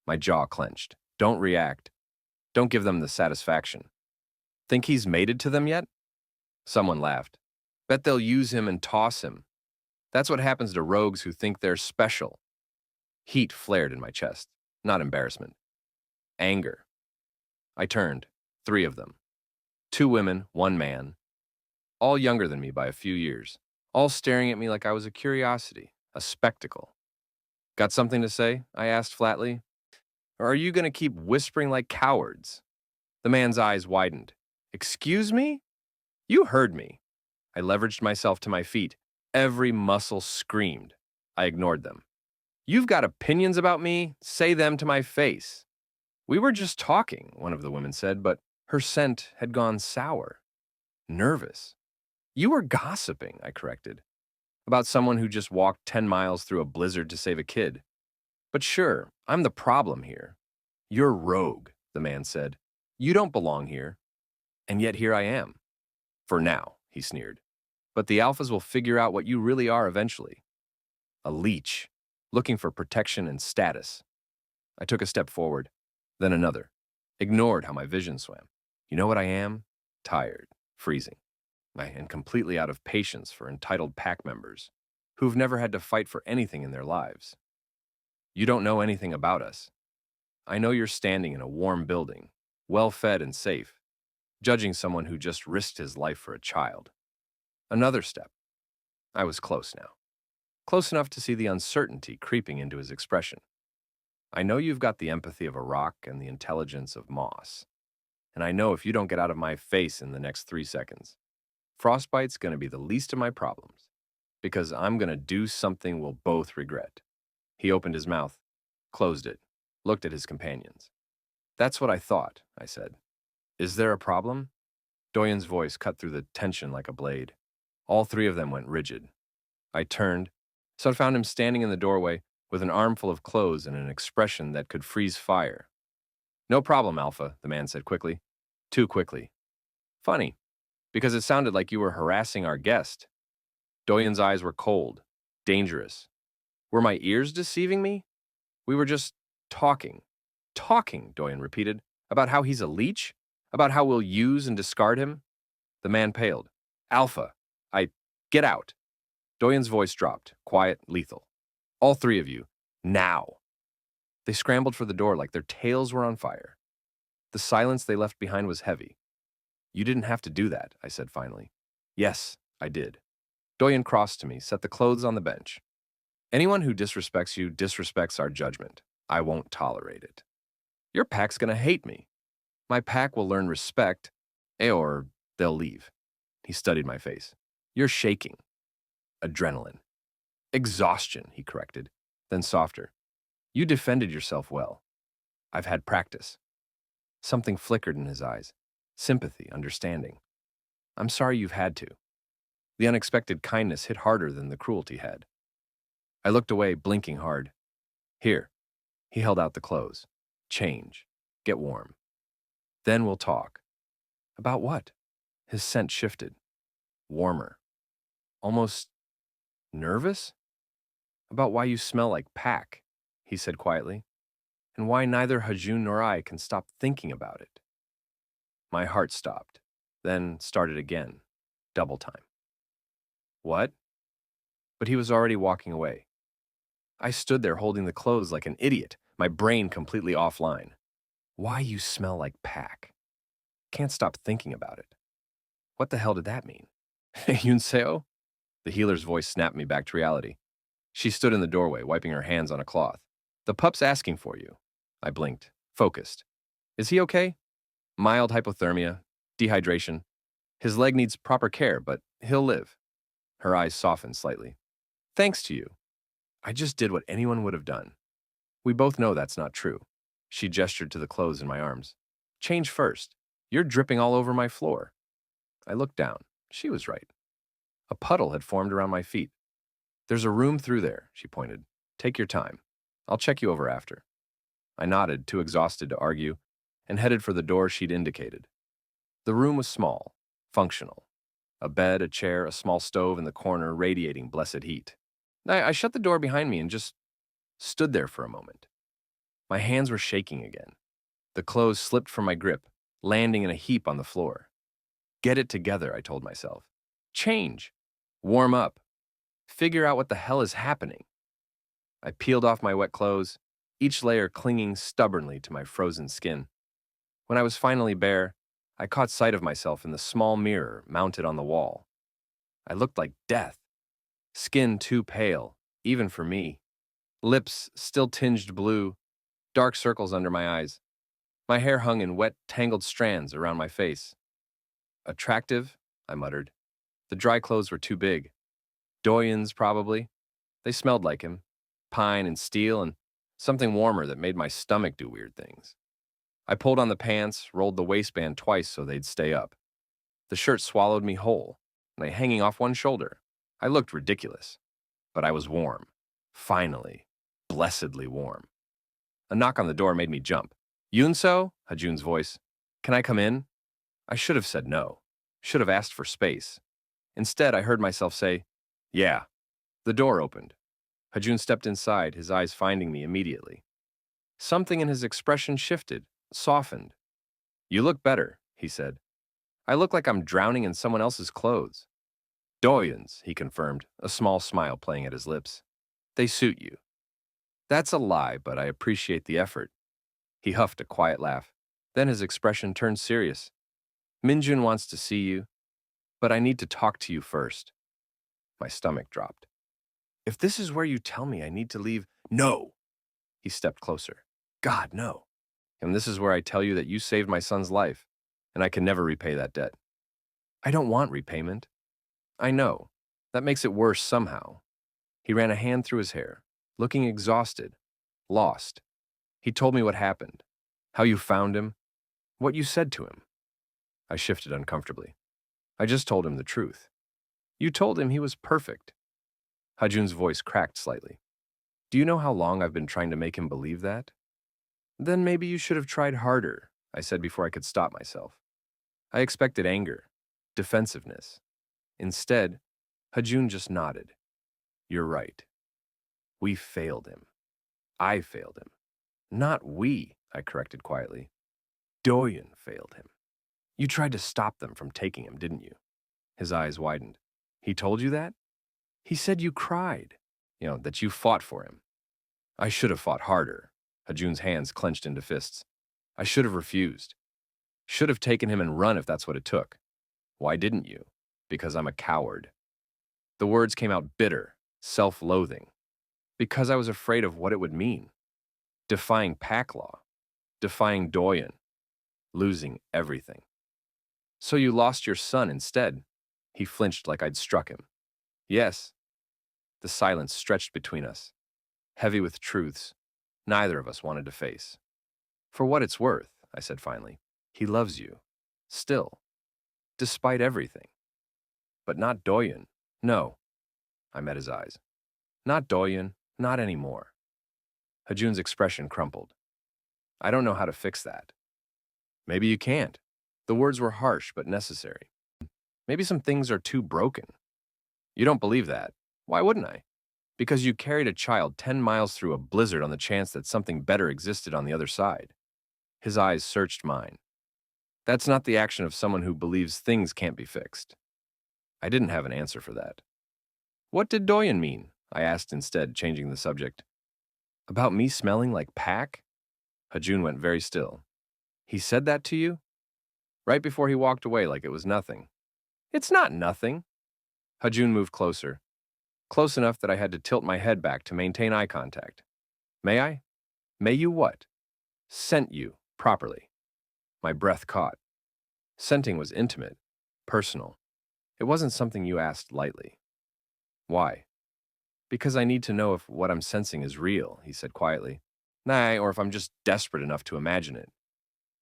My jaw clenched. Don't react. Don't give them the satisfaction. Think he's mated to them yet? Someone laughed. Bet they'll use him and toss him. That's what happens to rogues who think they're special. Heat flared in my chest, not embarrassment. Anger. I turned, 3 of them. 2 women, 1 man. All younger than me by a few years. All staring at me like I was a curiosity, a spectacle. Got something to say? I asked flatly. Or are you going to keep whispering like cowards? The man's eyes widened. Excuse me? You heard me. I leveraged myself to my feet. Every muscle screamed. I ignored them. You've got opinions about me? Say them to my face. We were just talking, one of the women said, but her scent had gone sour. Nervous. You were gossiping, I corrected, about someone who just walked 10 miles through a blizzard to save a kid. But sure, I'm the problem here. You're rogue, the man said. You don't belong here. And yet here I am. For now, he sneered. But the alphas will figure out what you really are eventually. A leech, looking for protection and status. I took a step forward, then another. Ignored how my vision swam. You know what I am? Tired, freezing, and completely out of patience for entitled pack members who've never had to fight for anything in their lives. You don't know anything about us. I know you're standing in a warm building, well-fed and safe, judging someone who just risked his life for a child. Another step. I was close now. Close enough to see the uncertainty creeping into his expression. I know you've got the empathy of a rock and the intelligence of moss. And I know if you don't get out of my face in the next 3 seconds, frostbite's going to be the least of my problems, because I'm going to do something we'll both regret. He opened his mouth, closed it, looked at his companions. That's what I thought, I said. Is there a problem? Doyen's voice cut through the tension like a blade. All 3 of them went rigid. I turned, so I found him standing in the doorway with an armful of clothes and an expression that could freeze fire. No problem, Alpha, the man said quickly. Too quickly. Funny, because it sounded like you were harassing our guest. Doyen's eyes were cold, dangerous. Were my ears deceiving me? We were just talking. Talking, Doyen repeated, about how he's a leech? About how we'll use and discard him? The man paled. Alpha, get out. Doyen's voice dropped, quiet, lethal. All 3 of you, now. They scrambled for the door like their tails were on fire. The silence they left behind was heavy. You didn't have to do that, I said finally. Yes, I did. Doyen crossed to me, set the clothes on the bench. Anyone who disrespects you disrespects our judgment. I won't tolerate it. Your pack's gonna hate me. My pack will learn respect, or they'll leave. He studied my face. You're shaking. Adrenaline. Exhaustion, he corrected, then softer. You defended yourself well. I've had practice. Something flickered in his eyes. Sympathy, understanding. I'm sorry you've had to. The unexpected kindness hit harder than the cruelty had. I looked away, blinking hard. Here. He held out the clothes. Change. Get warm. Then we'll talk. About what? His scent shifted, warmer, almost nervous. About why you smell like pack, he said quietly, and why neither Hajun nor I can stop thinking about it. My heart stopped, then started again, double time. What? But he was already walking away. I stood there holding the clothes like an idiot, my brain completely offline. Why you smell like pack? Can't stop thinking about it. What the hell did that mean? Yunseo? The healer's voice snapped me back to reality. She stood in the doorway, wiping her hands on a cloth. The pup's asking for you. I blinked, focused. Is he okay? Mild hypothermia, dehydration. His leg needs proper care, but he'll live. Her eyes softened slightly. Thanks to you. I just did what anyone would have done. We both know that's not true. She gestured to the clothes in my arms. Change first. You're dripping all over my floor. I looked down. She was right. A puddle had formed around my feet. There's a room through there, she pointed. Take your time. I'll check you over after. I nodded, too exhausted to argue, and headed for the door she'd indicated. The room was small, functional. A bed, a chair, a small stove in the corner radiating blessed heat. I shut the door behind me and just stood there for a moment. My hands were shaking again. The clothes slipped from my grip, landing in a heap on the floor. Get it together, I told myself. Change. Warm up. Figure out what the hell is happening. I peeled off my wet clothes, each layer clinging stubbornly to my frozen skin. When I was finally bare, I caught sight of myself in the small mirror mounted on the wall. I looked like death. Skin too pale, even for me. Lips still tinged blue, dark circles under my eyes. My hair hung in wet, tangled strands around my face. Attractive, I muttered. The dry clothes were too big. Doyen's, probably. They smelled like him. Pine and steel and something warmer that made my stomach do weird things. I pulled on the pants, rolled the waistband twice so they'd stay up. The shirt swallowed me whole, like hanging off one shoulder. I looked ridiculous, but I was warm. Finally, blessedly warm. A knock on the door made me jump. Yunso? Hajun's voice. Can I come in? I should have said no. Should have asked for space. Instead, I heard myself say, yeah. The door opened. Hajun stepped inside, his eyes finding me immediately. Something in his expression shifted, softened. You look better, he said. I look like I'm drowning in someone else's clothes. Doyen's, he confirmed, a small smile playing at his lips. They suit you. That's a lie, but I appreciate the effort. He huffed a quiet laugh. Then his expression turned serious. Minjun wants to see you, but I need to talk to you first. My stomach dropped. If this is where you tell me I need to leave, no! He stepped closer. God, no. And this is where I tell you that you saved my son's life, and I can never repay that debt. I don't want repayment. I know. That makes it worse somehow. He ran a hand through his hair, looking exhausted, lost. He told me what happened, how you found him, what you said to him. I shifted uncomfortably. I just told him the truth. You told him he was perfect. Hajun's voice cracked slightly. Do you know how long I've been trying to make him believe that? Then maybe you should have tried harder, I said before I could stop myself. I expected anger, defensiveness. Instead, Hajun just nodded. You're right. We failed him. I failed him. Not we, I corrected quietly. Doyen failed him. You tried to stop them from taking him, didn't you? His eyes widened. He told you that? He said you cried. That you fought for him. I should have fought harder. Hajun's hands clenched into fists. I should have refused. Should have taken him and run if that's what it took. Why didn't you? Because I'm a coward. The words came out bitter, self-loathing. Because I was afraid of what it would mean. Defying pack law. Defying Doyen. Losing everything. So you lost your son instead. He flinched like I'd struck him. Yes. The silence stretched between us, heavy with truths neither of us wanted to face. For what it's worth, I said finally, he loves you. Still. Despite everything. But not Doyen. No. I met his eyes. Not Doyen, not anymore. Hajun's expression crumpled. I don't know how to fix that. Maybe you can't. The words were harsh but necessary. Maybe some things are too broken. You don't believe that. Why wouldn't I? Because you carried a child 10 miles through a blizzard on the chance that something better existed on the other side. His eyes searched mine. That's not the action of someone who believes things can't be fixed. I didn't have an answer for that. What did Doyen mean? I asked instead, changing the subject. About me smelling like pack? Hajun went very still. He said that to you? Right before he walked away like it was nothing. It's not nothing. Hajun moved closer. Close enough that I had to tilt my head back to maintain eye contact. May I? May you what? Scent you, properly. My breath caught. Scenting was intimate, personal. It wasn't something you asked lightly. Why? Because I need to know if what I'm sensing is real, he said quietly. Nah, or if I'm just desperate enough to imagine it.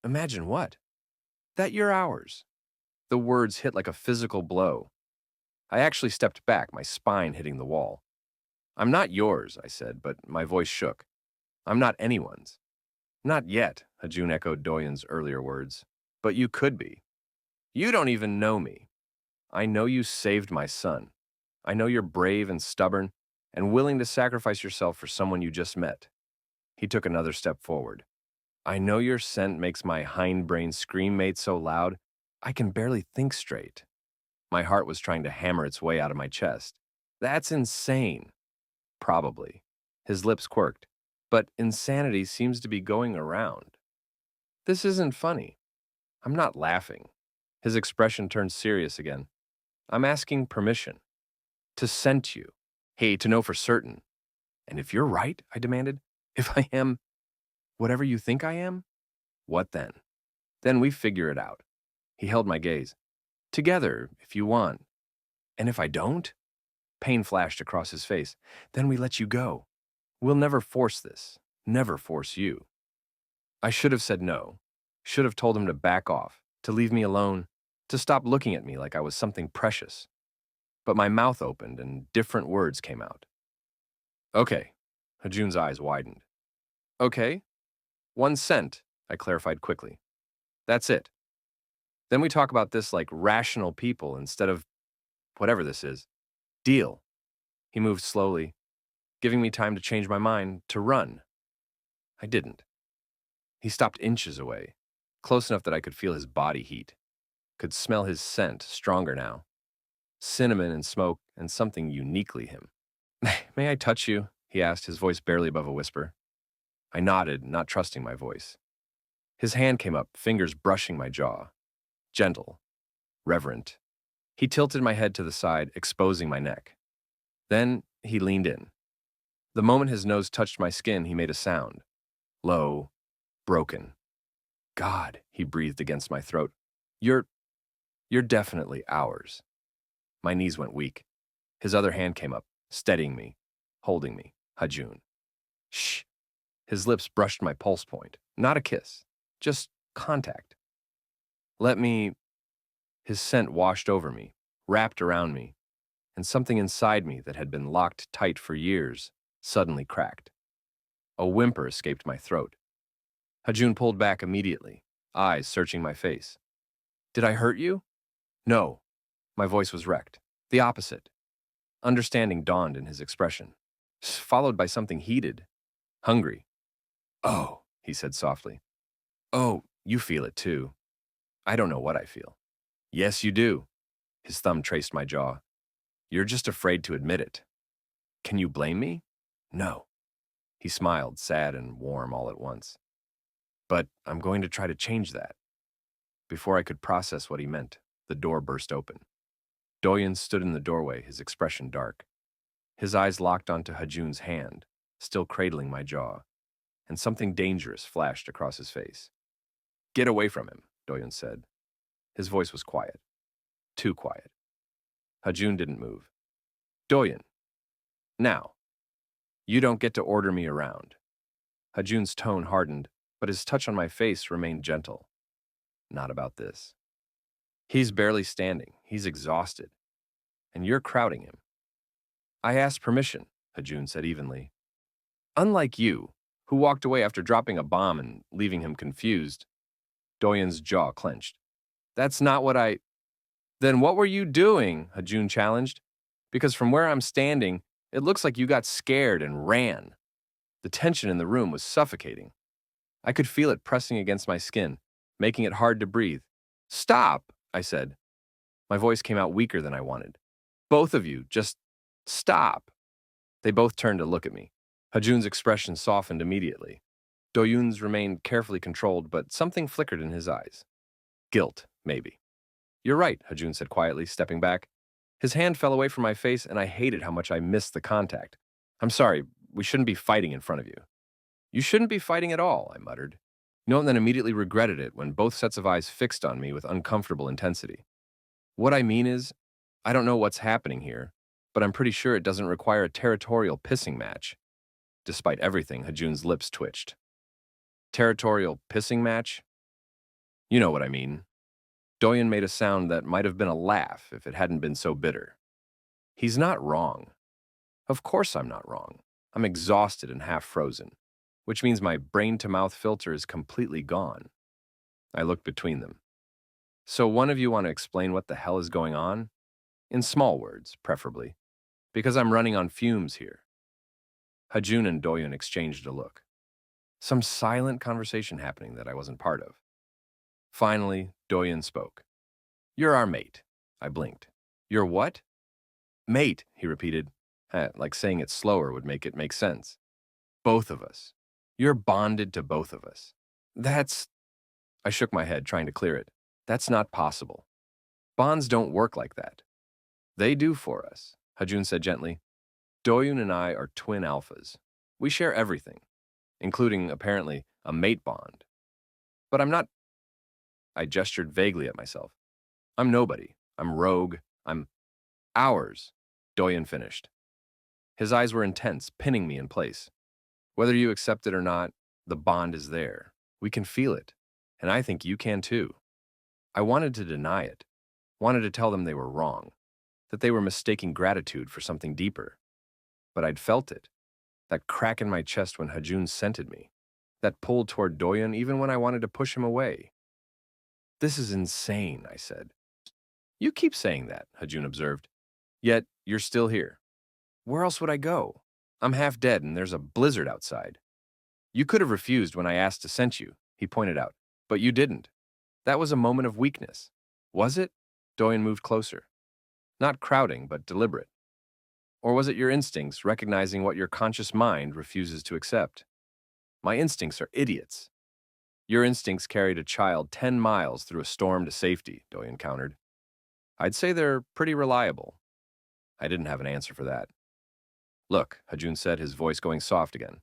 Imagine what? That you're ours. The words hit like a physical blow. I actually stepped back, my spine hitting the wall. I'm not yours, I said, but my voice shook. I'm not anyone's. Not yet, Hajun echoed Doyen's earlier words. But you could be. You don't even know me. I know you saved my son. I know you're brave and stubborn and willing to sacrifice yourself for someone you just met. He took another step forward. I know your scent makes my hindbrain scream mate so loud, I can barely think straight. My heart was trying to hammer its way out of my chest. That's insane. Probably. His lips quirked. But insanity seems to be going around. This isn't funny. I'm not laughing. His expression turned serious again. I'm asking permission. To scent you. Hey, to know for certain. And if you're right, I demanded, if I am whatever you think I am, what then? Then we figure it out. He held my gaze. Together, if you want. And if I don't? Pain flashed across his face. Then we let you go. We'll never force this. Never force you. I should have said no. Should have told him to back off, to leave me alone, to stop looking at me like I was something precious. But my mouth opened and different words came out. Okay. Hajun's eyes widened. Okay. 1 cent, I clarified quickly. That's it. Then we talk about this like rational people instead of whatever this is. Deal. He moved slowly, giving me time to change my mind, to run. I didn't. He stopped inches away, close enough that I could feel his body heat, could smell his scent, stronger now. Cinnamon and smoke and something uniquely him. May I touch you? He asked, his voice barely above a whisper. I nodded, not trusting my voice. His hand came up, fingers brushing my jaw. Gentle, reverent. He tilted my head to the side, exposing my neck. Then he leaned in. The moment his nose touched my skin, he made a sound. Low, broken. God, he breathed against my throat. You're definitely ours. My knees went weak. His other hand came up, steadying me, holding me. Hajun. Shh. His lips brushed my pulse point. Not a kiss, just contact. Let me... His scent washed over me, wrapped around me, and something inside me that had been locked tight for years suddenly cracked. A whimper escaped my throat. Hajun pulled back immediately, eyes searching my face. Did I hurt you? No. My voice was wrecked. The opposite. Understanding dawned in his expression, followed by something heated, hungry. Oh, he said softly. Oh, you feel it too. I don't know what I feel. Yes, you do. His thumb traced my jaw. You're just afraid to admit it. Can you blame me? No. He smiled, sad and warm all at once. But I'm going to try to change that. Before I could process what he meant, the door burst open. Doyen stood in the doorway, his expression dark. His eyes locked onto Hajun's hand, still cradling my jaw, and something dangerous flashed across his face. Get away from him, Doyen said. His voice was quiet. Too quiet. Hajun didn't move. Doyen. Now. You don't get to order me around. Hajun's tone hardened, but his touch on my face remained gentle. Not about this. He's barely standing. He's exhausted. And you're crowding him. I asked permission, Hajun said evenly. Unlike you, who walked away after dropping a bomb and leaving him confused. Doyen's jaw clenched. That's not what I... Then what were you doing? Hajun challenged. Because from where I'm standing, it looks like you got scared and ran. The tension in the room was suffocating. I could feel it pressing against my skin, making it hard to breathe. Stop, I said. My voice came out weaker than I wanted. Both of you, just stop. They both turned to look at me. Hajun's expression softened immediately. Doyun's remained carefully controlled, but something flickered in his eyes. Guilt, maybe. You're right, Hajun said quietly, stepping back. His hand fell away from my face, and I hated how much I missed the contact. I'm sorry, we shouldn't be fighting in front of you. You shouldn't be fighting at all, I muttered. And then immediately regretted it when both sets of eyes fixed on me with uncomfortable intensity. What I mean is, I don't know what's happening here, but I'm pretty sure it doesn't require a territorial pissing match. Despite everything, Hajun's lips twitched. Territorial pissing match? You know what I mean. Doyun made a sound that might have been a laugh if it hadn't been so bitter. He's not wrong. Of course I'm not wrong. I'm exhausted and half frozen, which means my brain-to-mouth filter is completely gone. I looked between them. So one of you want to explain what the hell is going on? In small words, preferably, because I'm running on fumes here. Hajun and Doyun exchanged a look. Some silent conversation happening that I wasn't part of. Finally, Doyun spoke. You're our mate. I blinked. Your what? Mate, he repeated. Like saying it slower would make it make sense. Both of us. You're bonded to both of us. That's... I shook my head, trying to clear it. That's not possible. Bonds don't work like that. They do for us, Hajun said gently. Doyun and I are twin alphas. We share everything, including, apparently, a mate bond. But I'm not... I gestured vaguely at myself. I'm nobody. I'm rogue. I'm... Ours, Doyun finished. His eyes were intense, pinning me in place. Whether you accept it or not, the bond is there. We can feel it. And I think you can too. I wanted to deny it. Wanted to tell them they were wrong. That they were mistaking gratitude for something deeper. But I'd felt it. That crack in my chest when Hajun scented me. That pull toward Doyun even when I wanted to push him away. This is insane, I said. You keep saying that, Hajun observed. Yet, you're still here. Where else would I go? I'm half dead and there's a blizzard outside. You could have refused when I asked to send you, he pointed out, but you didn't. That was a moment of weakness. Was it? Doyun moved closer. Not crowding, but deliberate. Or was it your instincts recognizing what your conscious mind refuses to accept? My instincts are idiots. Your instincts carried a child 10 miles through a storm to safety, Doyun countered. I'd say they're pretty reliable. I didn't have an answer for that. Look, Hajun said, his voice going soft again.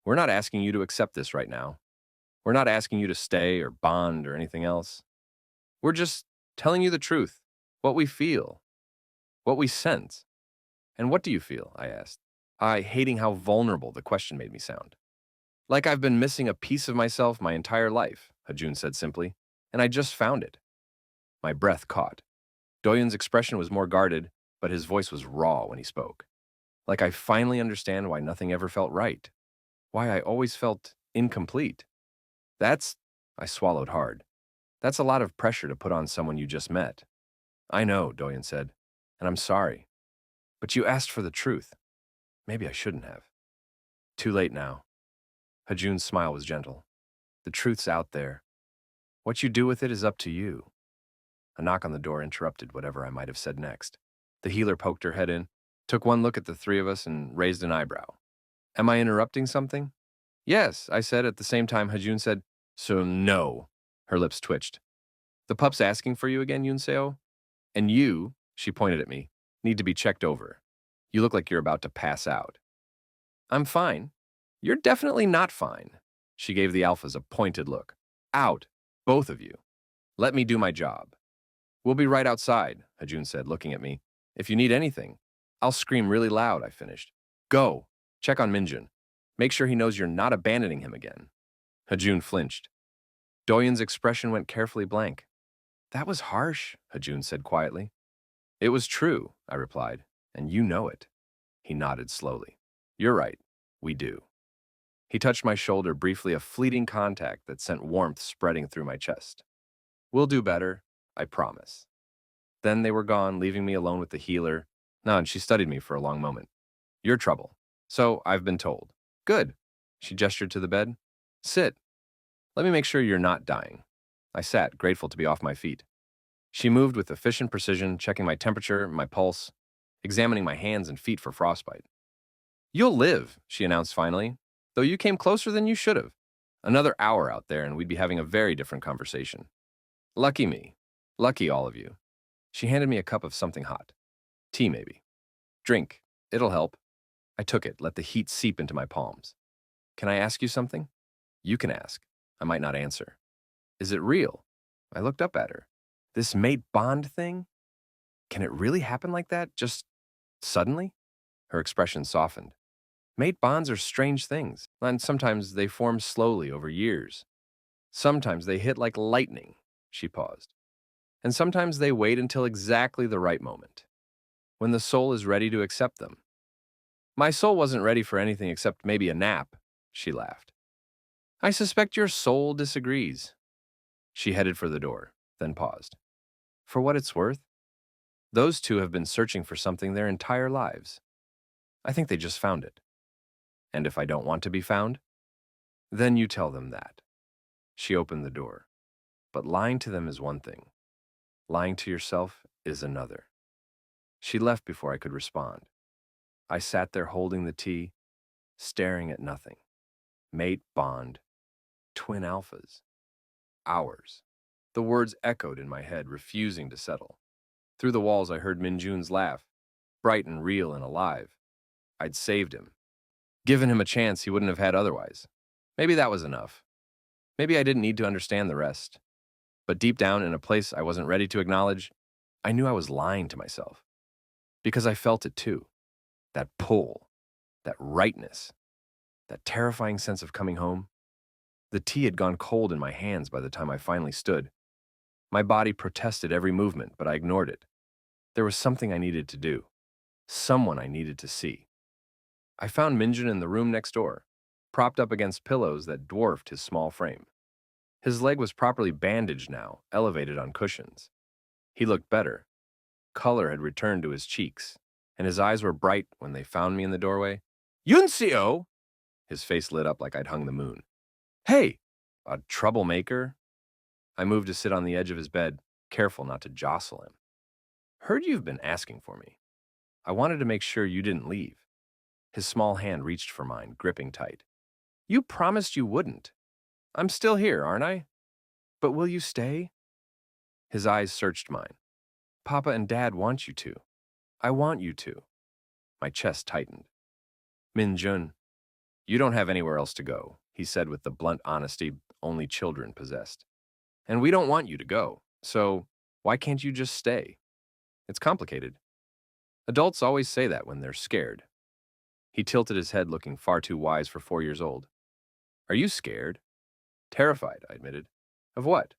We're not asking you to accept this right now. We're not asking you to stay or bond or anything else. We're just telling you the truth, what we feel, what we sense. And what do you feel? I asked, hating how vulnerable the question made me sound. Like I've been missing a piece of myself my entire life, Hajun said simply, and I just found it. My breath caught. Doyun's expression was more guarded, but his voice was raw when he spoke. Like I finally understand why nothing ever felt right. Why I always felt incomplete. I swallowed hard. That's a lot of pressure to put on someone you just met. I know, Doyun said, and I'm sorry. But you asked for the truth. Maybe I shouldn't have. Too late now. Hajun's smile was gentle. The truth's out there. What you do with it is up to you. A knock on the door interrupted whatever I might have said next. The healer poked her head in, took one look at the three of us, and raised an eyebrow. Am I interrupting something? Yes, I said at the same time Hajun said, so no. Her lips twitched. The pup's asking for you again, Yunseo? And you, she pointed at me, need to be checked over. You look like you're about to pass out. I'm fine. You're definitely not fine. She gave the alphas a pointed look. Out, both of you. Let me do my job. We'll be right outside, Hajun said, looking at me. If you need anything, I'll scream really loud, I finished. Go. Check on Minjun. Make sure he knows you're not abandoning him again. Hajun flinched. Doyun's expression went carefully blank. That was harsh, Hajun said quietly. It was true, I replied, and you know it. He nodded slowly. You're right. We do. He touched my shoulder briefly, a fleeting contact that sent warmth spreading through my chest. We'll do better. I promise. Then they were gone, leaving me alone with the healer. No, and she studied me for a long moment. Your trouble. So I've been told. Good. She gestured to the bed. Sit. Let me make sure you're not dying. I sat, grateful to be off my feet. She moved with efficient precision, checking my temperature, my pulse, examining my hands and feet for frostbite. You'll live, she announced finally, though you came closer than you should have. Another hour out there and we'd be having a very different conversation. Lucky me. Lucky all of you. She handed me a cup of something hot. Tea, maybe. Drink. It'll help. I took it, let the heat seep into my palms. Can I ask you something? You can ask. I might not answer. Is it real? I looked up at her. This mate bond thing? Can it really happen like that? Just suddenly? Her expression softened. Mate bonds are strange things, and sometimes they form slowly over years. Sometimes they hit like lightning, she paused. And sometimes they wait until exactly the right moment, when the soul is ready to accept them. My soul wasn't ready for anything except maybe a nap, she laughed. I suspect your soul disagrees. She headed for the door, then paused. For what it's worth, those two have been searching for something their entire lives. I think they just found it. And if I don't want to be found, then you tell them that. She opened the door. But lying to them is one thing. Lying to yourself is another. She left before I could respond. I sat there holding the tea, staring at nothing. Mate bond. Twin alphas. Ours. The words echoed in my head, refusing to settle. Through the walls I heard Minjun's laugh, bright and real and alive. I'd saved him. Given him a chance he wouldn't have had otherwise. Maybe that was enough. Maybe I didn't need to understand the rest. But deep down, in a place I wasn't ready to acknowledge, I knew I was lying to myself. Because I felt it too. That pull, that rightness, that terrifying sense of coming home. The tea had gone cold in my hands by the time I finally stood. My body protested every movement, but I ignored it. There was something I needed to do. Someone I needed to see. I found Minjun in the room next door, propped up against pillows that dwarfed his small frame. His leg was properly bandaged now, elevated on cushions. He looked better. Color had returned to his cheeks, and his eyes were bright when they found me in the doorway. Yunseo! His face lit up like I'd hung the moon. Hey! A troublemaker? I moved to sit on the edge of his bed, careful not to jostle him. Heard you've been asking for me. I wanted to make sure you didn't leave. His small hand reached for mine, gripping tight. You promised you wouldn't. I'm still here, aren't I? But will you stay? His eyes searched mine. Papa and Dad want you to. I want you to. My chest tightened. Minjun, you don't have anywhere else to go, he said with the blunt honesty only children possessed. And we don't want you to go, so why can't you just stay? It's complicated. Adults always say that when they're scared. He tilted his head, looking far too wise for 4 years old. Are you scared? Terrified, I admitted. Of what?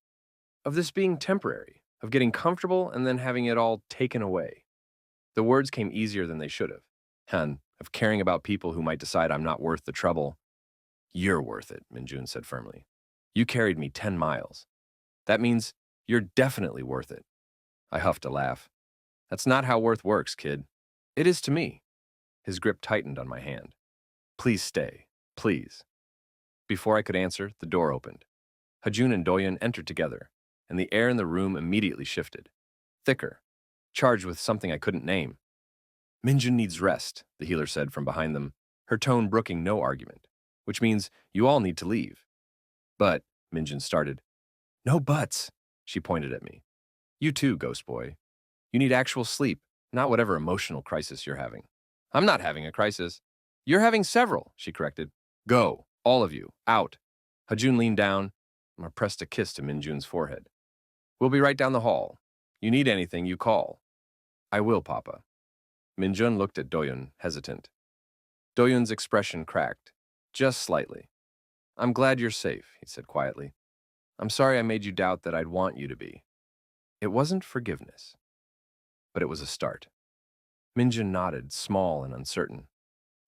Of this being temporary, of getting comfortable and then having it all taken away. The words came easier than they should have. And of caring about people who might decide I'm not worth the trouble. You're worth it, Minjun said firmly. You carried me 10 miles. That means you're definitely worth it. I huffed a laugh. That's not how worth works, kid. It is to me. His grip tightened on my hand. Please stay. Please. Before I could answer, the door opened. Hajun and Doyun entered together, and the air in the room immediately shifted. Thicker, charged with something I couldn't name. Minjun needs rest, the healer said from behind them, her tone brooking no argument, which means you all need to leave. But, Minjun started. No buts, she pointed at me. You too, ghost boy. You need actual sleep, not whatever emotional crisis you're having. I'm not having a crisis. You're having several, she corrected. Go, all of you, out. Hajun leaned down and pressed a kiss to Minjun's forehead. We'll be right down the hall. You need anything, you call. I will, Papa. Minjun looked at Doyun, hesitant. Doyun's expression cracked, just slightly. I'm glad you're safe, he said quietly. I'm sorry I made you doubt that I'd want you to be. It wasn't forgiveness, but it was a start. Minjun nodded, small and uncertain.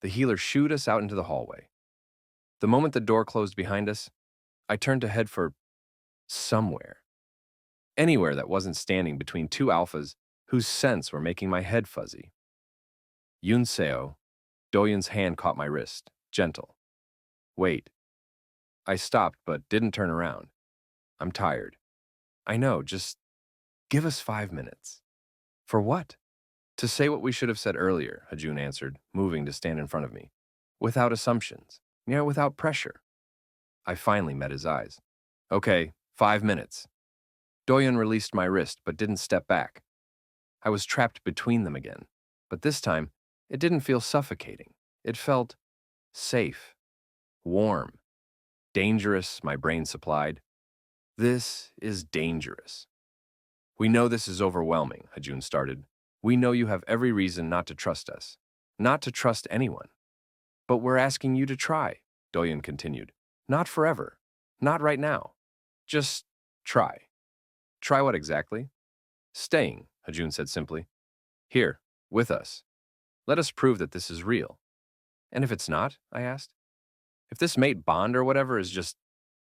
The healer shooed us out into the hallway. The moment the door closed behind us, I turned to head for somewhere. Anywhere that wasn't standing between two alphas whose scents were making my head fuzzy. Yunseo, Doyen's hand caught my wrist, gentle. Wait. I stopped but didn't turn around. I'm tired. I know, just give us 5 minutes. For what? To say what we should have said earlier, Hajun answered, moving to stand in front of me. Without assumptions. Yeah, without pressure. I finally met his eyes. Okay, 5 minutes. Doyen released my wrist but didn't step back. I was trapped between them again, but this time it didn't feel suffocating. It felt safe, warm, dangerous, my brain supplied. This is dangerous. We know this is overwhelming, Hajun started. We know you have every reason not to trust us, not to trust anyone. But we're asking you to try, Doyen continued. Not forever, not right now. Just try. Try what exactly? Staying, Hajun said simply. Here, with us. Let us prove that this is real. And if it's not, I asked? If this mate bond or whatever is just,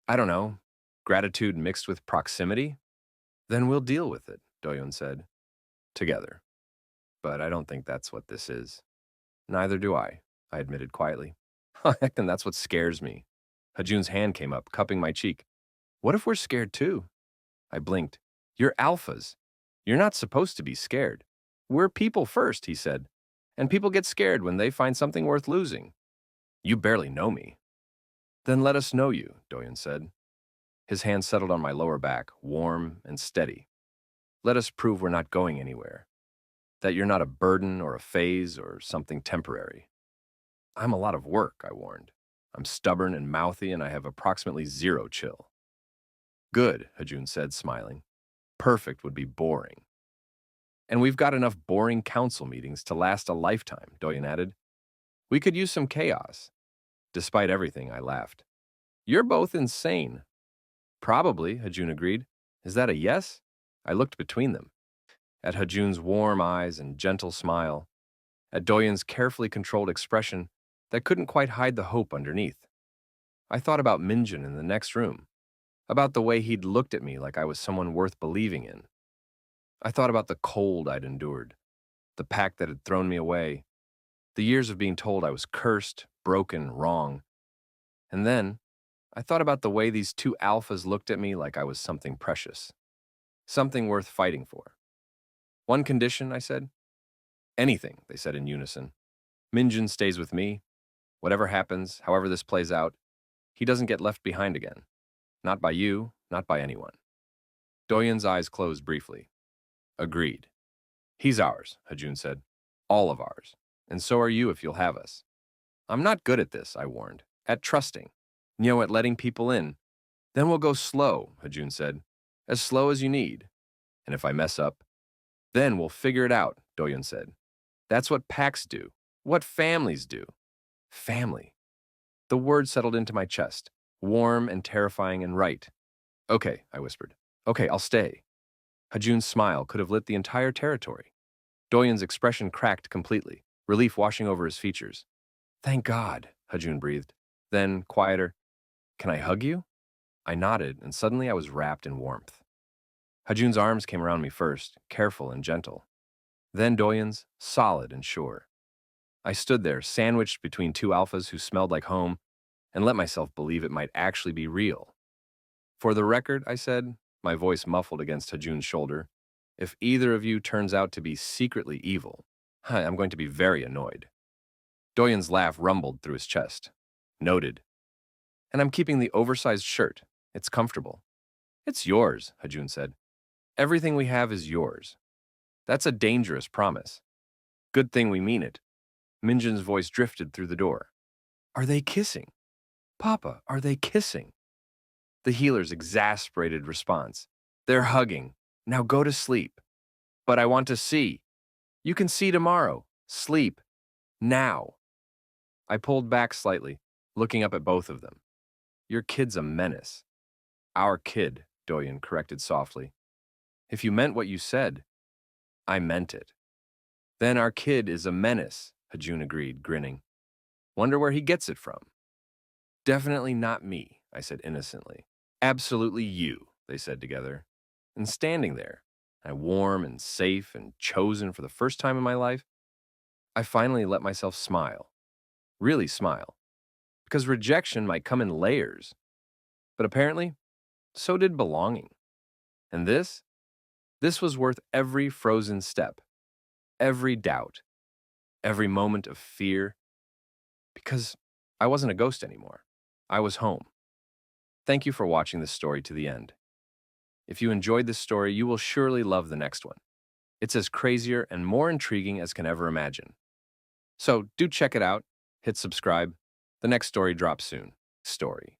I don't know, gratitude mixed with proximity, then we'll deal with it, Doyon said. Together. But I don't think that's what this is. Neither do I admitted quietly. Heck, then that's what scares me. Hajun's hand came up, cupping my cheek. What if we're scared too? I blinked. You're alphas. You're not supposed to be scared. We're people first, he said. And people get scared when they find something worth losing. You barely know me. Then let us know you, Doyen said. His hand settled on my lower back, warm and steady. Let us prove we're not going anywhere. That you're not a burden or a phase or something temporary. I'm a lot of work, I warned. I'm stubborn and mouthy and I have approximately zero chill. Good, Hajun said, smiling. Perfect would be boring. And we've got enough boring council meetings to last a lifetime, Doyen added. We could use some chaos. Despite everything, I laughed. You're both insane. Probably, Hajun agreed. Is that a yes? I looked between them. At Hajun's warm eyes and gentle smile. At Doyen's carefully controlled expression that couldn't quite hide the hope underneath. I thought about Minjun in the next room. About the way he'd looked at me like I was someone worth believing in. I thought about the cold I'd endured. The pack that had thrown me away. The years of being told I was cursed, broken, wrong. And then, I thought about the way these two alphas looked at me like I was something precious. Something worth fighting for. One condition, I said. Anything, they said in unison. Minjun stays with me. Whatever happens, however this plays out, he doesn't get left behind again. Not by you, not by anyone. Doyen's eyes closed briefly. Agreed. He's ours, Hajun said. All of ours. And so are you if you'll have us. I'm not good at this, I warned. At trusting. At letting people in. Then we'll go slow, Hajun said. As slow as you need. And if I mess up, then we'll figure it out, Doyen said. That's what packs do. What families do. Family. The word settled into my chest. Warm and terrifying and right. Okay, I whispered. Okay, I'll stay. Hajun's smile could have lit the entire territory. Doyen's expression cracked completely, relief washing over his features. Thank God, Hajun breathed. Then, quieter, can I hug you? I nodded, and suddenly I was wrapped in warmth. Hajun's arms came around me first, careful and gentle. Then Doyen's, solid and sure. I stood there, sandwiched between two alphas who smelled like home, and let myself believe it might actually be real. For the record, I said, my voice muffled against Hajun's shoulder, if either of you turns out to be secretly evil, I'm going to be very annoyed. Doyen's laugh rumbled through his chest. Noted. And I'm keeping the oversized shirt. It's comfortable. It's yours, Hajun said. Everything we have is yours. That's a dangerous promise. Good thing we mean it. Minjun's voice drifted through the door. Are they kissing? Papa, are they kissing? The healer's exasperated response. They're hugging. Now go to sleep. But I want to see. You can see tomorrow. Sleep. Now. I pulled back slightly, looking up at both of them. Your kid's a menace. Our kid, Doyen corrected softly. If you meant what you said, I meant it. Then our kid is a menace, Hajun agreed, grinning. Wonder where he gets it from. Definitely not me, I said innocently. Absolutely you, they said together. And standing there, warm and safe and chosen for the first time in my life, I finally let myself smile. Really smile. Because rejection might come in layers, but apparently, so did belonging. And this was worth every frozen step, every doubt, every moment of fear, because I wasn't a ghost anymore. I was home. Thank you for watching this story to the end. If you enjoyed this story, you will surely love the next one. It's as crazier and more intriguing as can ever imagine. So do check it out, hit subscribe. The next story drops soon. Story.